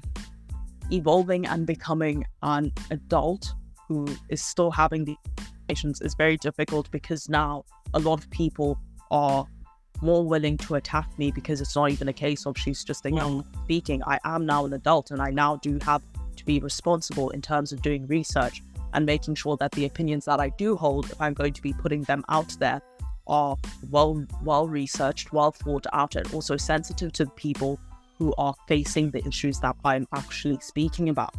evolving and becoming an adult who is still having the conversations is very difficult, because now a lot of people are more willing to attack me because it's not even a case of she's just a young speaking. I am now an adult, and I now do have to be responsible in terms of doing research and making sure that the opinions that I do hold, if I'm going to be putting them out there, are well researched, well thought out, and also sensitive to the people who are facing the issues that I'm actually speaking about.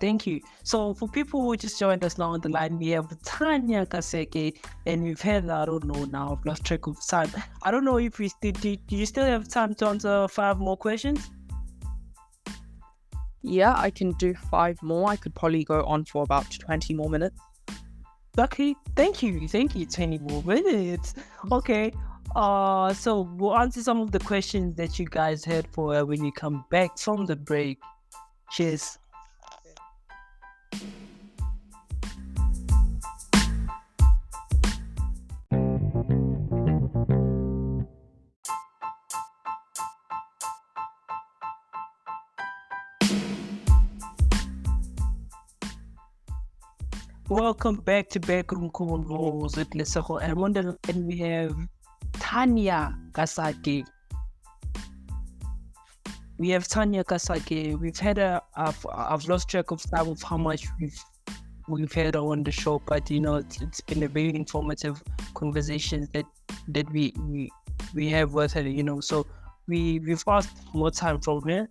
Thank you. So for people who just joined us now on the line, we have Tanya Kaseke, and we've had, I don't know now, I've lost track of time. I don't know if do you still have time to answer 5 more questions? Yeah, I can do 5 more. I could probably go on for about 20 more minutes. Okay, thank you, 20 more minutes. Okay, so we'll answer some of the questions that you guys had for when you come back from the break. Cheers. Welcome back to BackRoomConvo with Lesego M, and we have Tanya Kaseke. We've had I've lost track of time of how much we've had on the show, but it's been a very informative conversation that we have with her. So we've asked more time from her,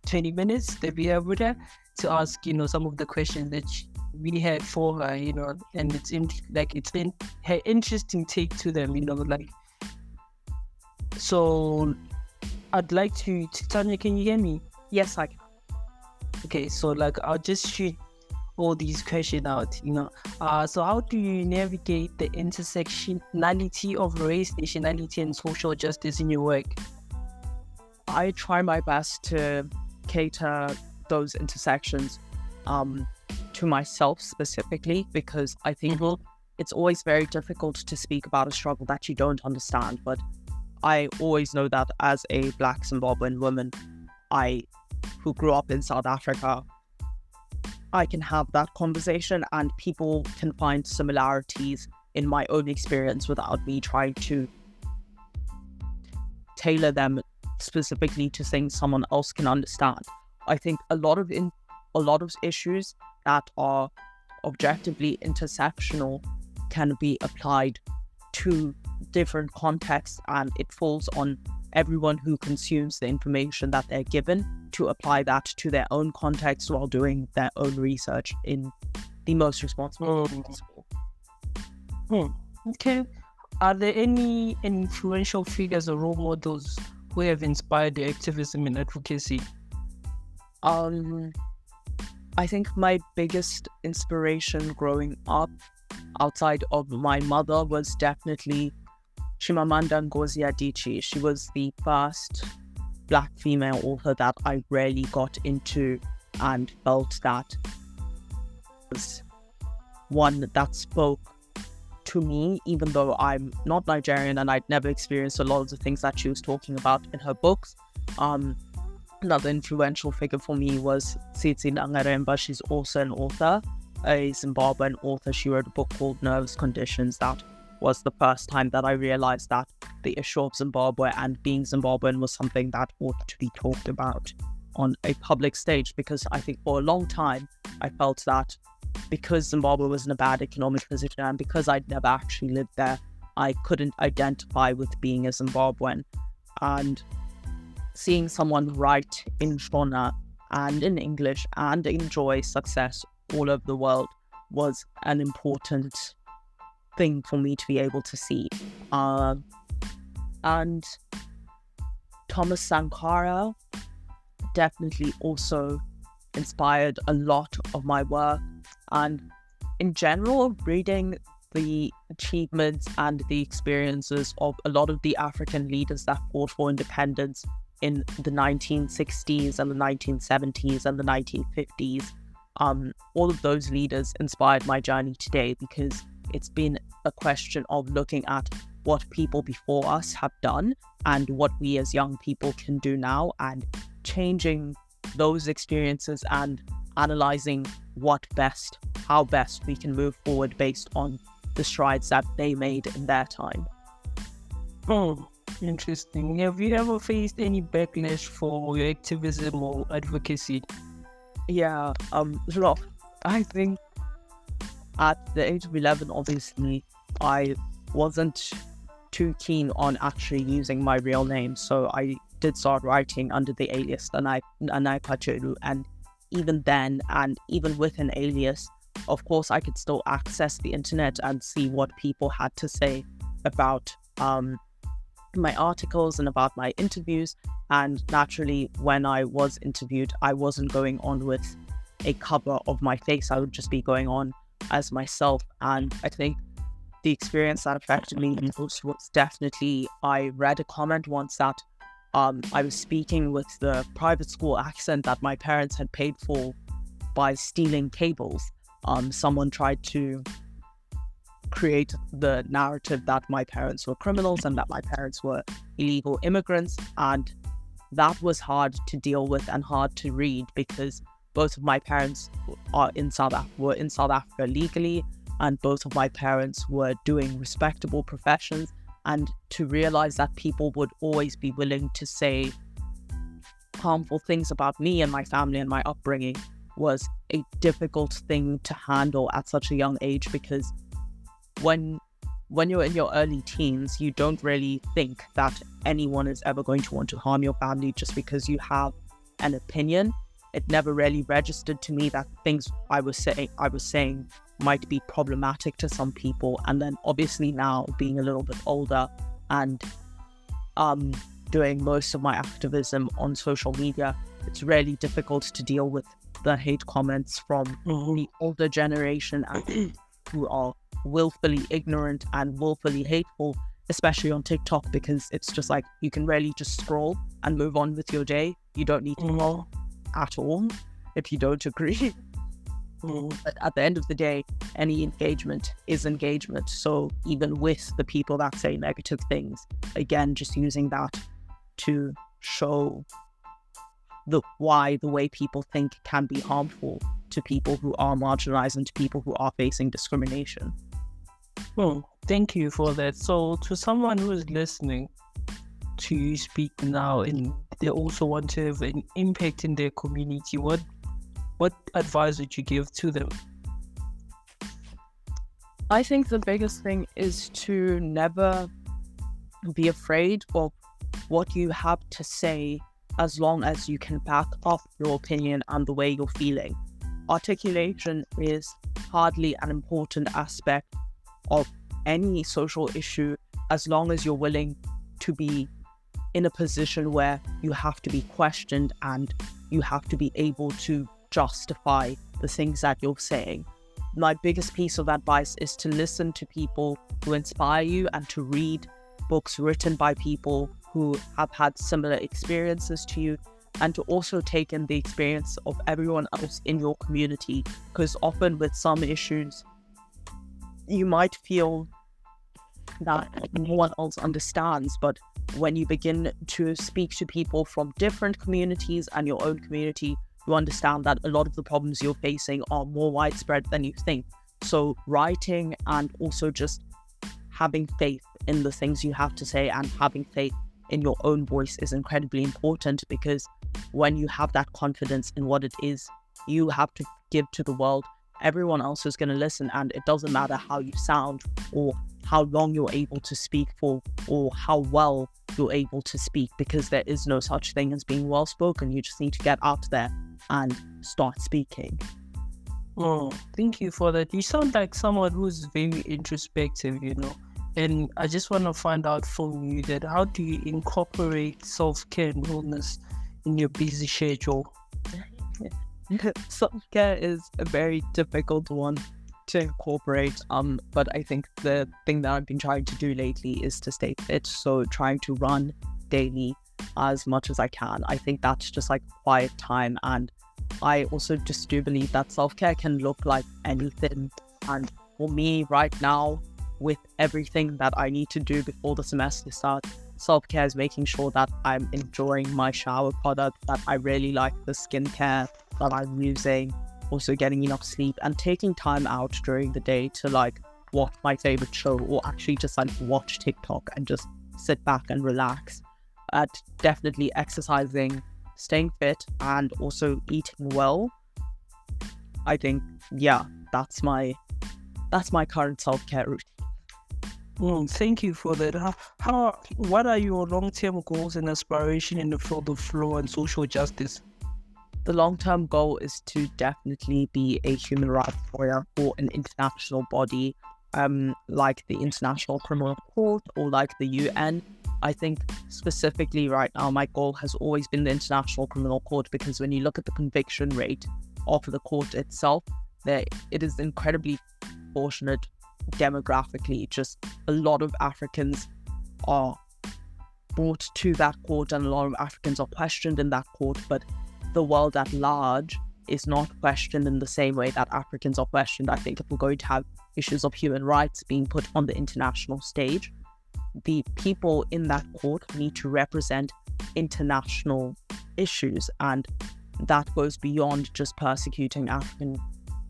20 minutes that we have with her, to ask some of the questions that we had for her, and it's been her interesting take to them, so I'd like to Tanya, can you hear me? Yes, I can. Okay, so I'll just shoot all these questions out, so how do you navigate the intersectionality of race, nationality, and social justice in your work? I try my best to cater those intersections to myself specifically, because I think it's always very difficult to speak about a struggle that you don't understand. But I always know that as a Black Zimbabwean woman, who grew up in South Africa, I can have that conversation and people can find similarities in my own experience without me trying to tailor them specifically to things someone else can understand. I think a lot of issues that are objectively intersectional can be applied to different contexts, and it falls on everyone who consumes the information that they're given to apply that to their own context while doing their own research in the most responsible way possible. Okay. Are there any influential figures or role models who have inspired the activism and advocacy? I think my biggest inspiration growing up outside of my mother was definitely Chimamanda Ngozi Adichie. She was the first Black female author that I really got into and felt that was one that spoke to me, even though I'm not Nigerian and I'd never experienced a lot of the things that she was talking about in her books. Another influential figure for me was Tsitsi Nangaremba. She's also an author, a Zimbabwean author. She wrote a book called Nervous Conditions that was the first time that I realized that the issue of Zimbabwe and being Zimbabwean was something that ought to be talked about on a public stage, because I think for a long time I felt that because Zimbabwe was in a bad economic position and because I'd never actually lived there, I couldn't identify with being a Zimbabwean. And seeing someone write in Shona and in English and enjoy success all over the world was an important thing for me to be able to see. And Thomas Sankara definitely also inspired a lot of my work. And in general, reading the achievements and the experiences of a lot of the African leaders that fought for independence in the 1960s and the 1970s and the 1950s, all of those leaders inspired my journey today, because it's been a question of looking at what people before us have done and what we as young people can do now, and changing those experiences and analyzing how best we can move forward based on the strides that they made in their time. Oh, interesting. Have you ever faced any backlash for your activism or advocacy? Yeah, look, I think at the age of 11, obviously, I wasn't too keen on actually using my real name, so I did start writing under the alias Nanai Pacheru, and even then, and even with an alias, of course, I could still access the internet and see what people had to say about my articles and about my interviews. And naturally, when I was interviewed, I wasn't going on with a cover of my face. I would just be going on as myself. And I think the experience that affected me most was definitely, I read a comment once that I was speaking with the private school accent that my parents had paid for by stealing cables. Someone tried to create the narrative that my parents were criminals and that my parents were illegal immigrants, and that was hard to deal with and hard to read, because both of my parents were in South Africa legally, and both of my parents were doing respectable professions. And to realize that people would always be willing to say harmful things about me and my family and my upbringing was a difficult thing to handle at such a young age, because when you're in your early teens, you don't really think that anyone is ever going to want to harm your family just because you have an opinion. It never really registered to me that things I was saying might be problematic to some people. And then obviously now, being a little bit older and doing most of my activism on social media, it's really difficult to deal with the hate comments from the older generation who are willfully ignorant and willfully hateful, especially on TikTok, because it's just like you can really just scroll and move on with your day. You don't need to know at all if you don't agree. But at the end of the day, any engagement is engagement. So even with the people that say negative things, again, just using that to show why the way people think can be harmful to people who are marginalized and to people who are facing discrimination. Well, thank you for that. So to someone who is listening to you speak now and they also want to have an impact in their community, what advice would you give to them? I think the biggest thing is to never be afraid of what you have to say, as long as you can back up your opinion and the way you're feeling. Articulation is hardly an important aspect of any social issue, as long as you're willing to be in a position where you have to be questioned and you have to be able to justify the things that you're saying. My biggest piece of advice is to listen to people who inspire you and to read books written by people who have had similar experiences to you, and to also take in the experience of everyone else in your community, because often with some issues you might feel that no one else understands, but when you begin to speak to people from different communities and your own community, you understand that a lot of the problems you're facing are more widespread than you think. So writing and also just having faith in the things you have to say and having faith in your own voice is incredibly important, because when you have that confidence in what it is you have to give to the world, everyone else is going to listen, and it doesn't matter how you sound or how long you're able to speak for or how well you're able to speak, because there is no such thing as being well spoken. You just need to get out there and start speaking. Oh, thank you for that. You sound like someone who's very introspective, and I just want to find out from you that how do you incorporate self-care and wellness in your busy schedule? Self-care is a very difficult one to incorporate, but I think the thing that I've been trying to do lately is to stay fit, so trying to run daily as much as I can. I think that's just like quiet time, and I also just do believe that self-care can look like anything. And for me right now, with everything that I need to do before the semester starts, self-care is making sure that I'm enjoying my shower product, that I really like the skincare that I'm using, also getting enough sleep and taking time out during the day to like watch my favorite show, or actually just like watch TikTok and just sit back and relax. Definitely exercising, staying fit, and also eating well. I think, yeah, that's my current self-care routine. Thank you for that. What are your long-term goals and aspirations in the field of law and social justice? The long-term goal is to definitely be a human rights lawyer for an international body, like the International Criminal Court or like the UN. I think specifically right now, my goal has always been the International Criminal Court, because when you look at the conviction rate of the court itself, it is incredibly fortunate demographically. Just a lot of Africans are brought to that court, and a lot of Africans are questioned in that court, but the world at large is not questioned in the same way that Africans are questioned. I think if we're going to have issues of human rights being put on the international stage, the people in that court need to represent international issues, and that goes beyond just persecuting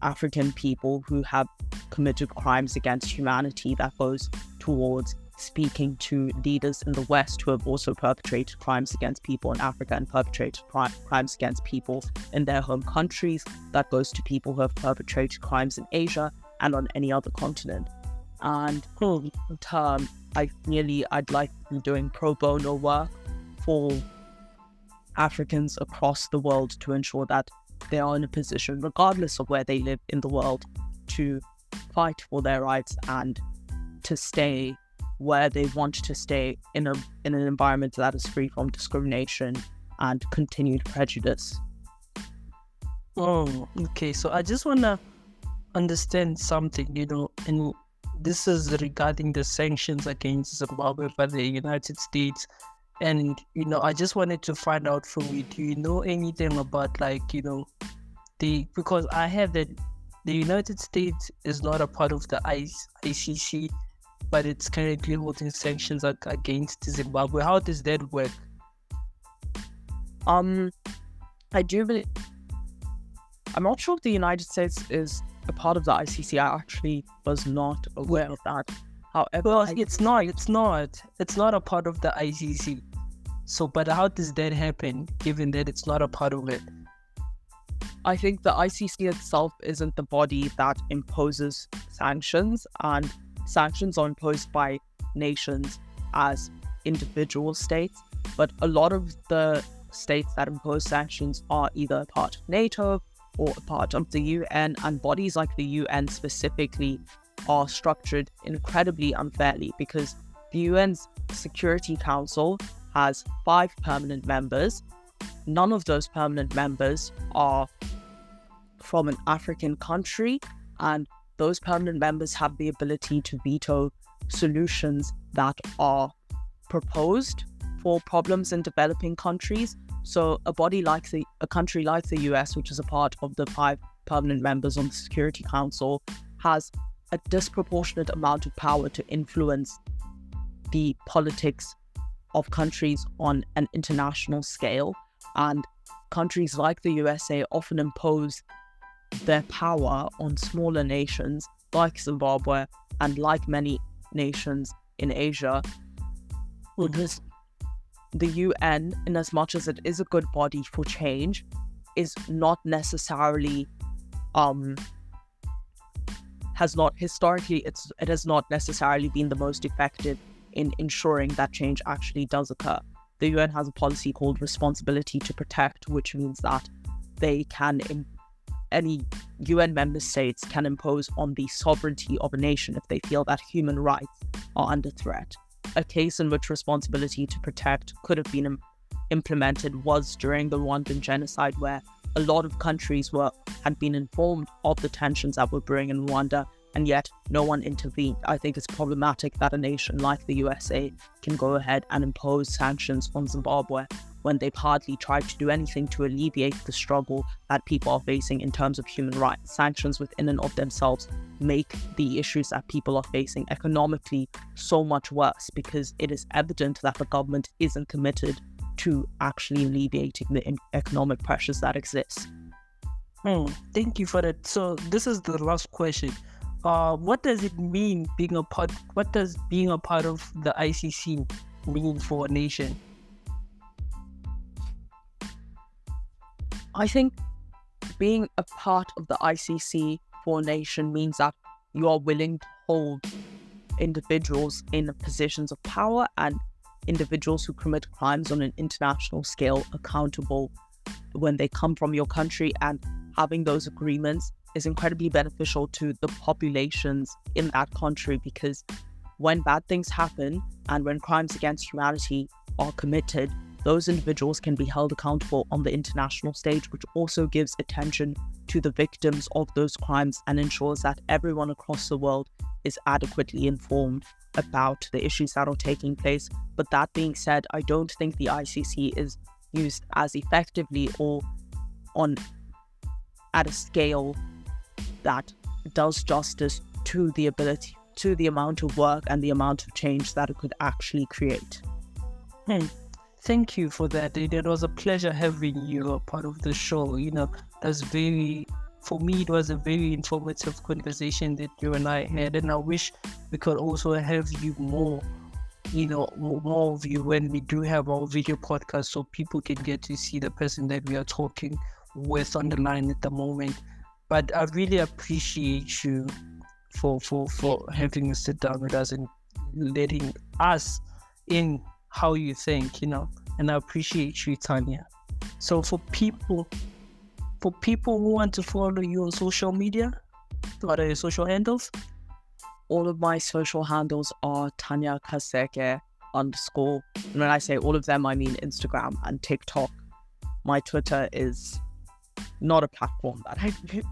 African people who have committed crimes against humanity. That goes towards speaking to leaders in the West who have also perpetrated crimes against people in Africa and perpetrated crimes against people in their home countries. That goes to people who have perpetrated crimes in Asia and on any other continent. And in turn, I'd like to be doing pro bono work for Africans across the world to ensure that they are in a position, regardless of where they live in the world, to fight for their rights and to stay where they want to stay in an environment that is free from discrimination and continued prejudice. Oh, okay. So I just want to understand something, and this is regarding the sanctions against Zimbabwe by the United States. And, I just wanted to find out from you, do you know anything about because I have that the United States is not a part of the ICC, but it's currently holding sanctions against Zimbabwe. How does that work? I do believe, I'm not sure if the United States is a part of the ICC. I actually was not aware of that. However, well, it's not a part of the ICC. So, but how does that happen, given that it's not a part of it? I think the ICC itself isn't the body that imposes sanctions, and sanctions are imposed by nations as individual states, but a lot of the states that impose sanctions are either a part of NATO or a part of the UN, and bodies like the UN specifically are structured incredibly unfairly, because the UN's Security Council has 5 permanent members. None of those permanent members are from an African country, and those permanent members have the ability to veto solutions that are proposed for problems in developing countries. So a country like the US, which is a part of the 5 permanent members on the Security Council, has a disproportionate amount of power to influence the politics of countries on an international scale. And countries like the USA often impose their power on smaller nations like Zimbabwe and like many nations in Asia, because the UN, in as much as it is a good body for change, is not necessarily it has not necessarily been the most effective in ensuring that change actually does occur. The UN has a policy called responsibility to protect, which means that any UN member states can impose on the sovereignty of a nation if they feel that human rights are under threat. A case in which responsibility to protect could have been implemented was during the Rwandan genocide, where a lot of countries had been informed of the tensions that were brewing in Rwanda, and yet no one intervened. I think it's problematic that a nation like the USA can go ahead and impose sanctions on Zimbabwe when they've hardly tried to do anything to alleviate the struggle that people are facing in terms of human rights. Sanctions within and of themselves make the issues that people are facing economically so much worse, because it is evident that the government isn't committed to actually alleviating the economic pressures that exist. Thank you for that. So this is the last question. What does it mean what does being a part of the ICC mean for a nation? I think being a part of the ICC for a nation means that you are willing to hold individuals in positions of power and individuals who commit crimes on an international scale accountable when they come from your country, and having those agreements is incredibly beneficial to the populations in that country, because when bad things happen and when crimes against humanity are committed, those individuals can be held accountable on the international stage, which also gives attention to the victims of those crimes and ensures that everyone across the world is adequately informed about the issues that are taking place. But that being said, I don't think the ICC is used as effectively or at a scale that does justice to the amount of work and the amount of change that it could actually create. Thank you for that. It was a pleasure having you a part of the show. For me, it was a very informative conversation that you and I had, and I wish we could also have you more of you when we do have our video podcast, so people can get to see the person that we are talking with on the line at the moment. But I really appreciate you for having us sit down with us and letting us in how you think, and I appreciate you, Tanya. So for people who want to follow you on social media, what are your social handles? All of my social handles are Tanya Kaseke _. And when I say all of them, I mean Instagram and TikTok. My Twitter is not a platform that I use.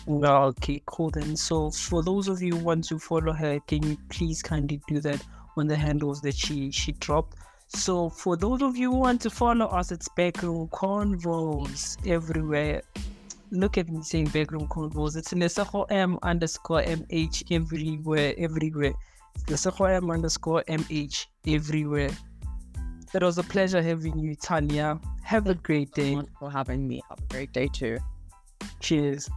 Okay, cool then. So for those of you who want to follow her, can you please kindly do that on the handles that she dropped? So for those of you who want to follow us, it's BackRoomConvos everywhere. Look at me saying BackRoomConvos. It's Lesego M _MH everywhere. Lesego M _MH everywhere. It was a pleasure having you, Tanya. Have a great day. Thank you for having me. Have a great day too. Cheers.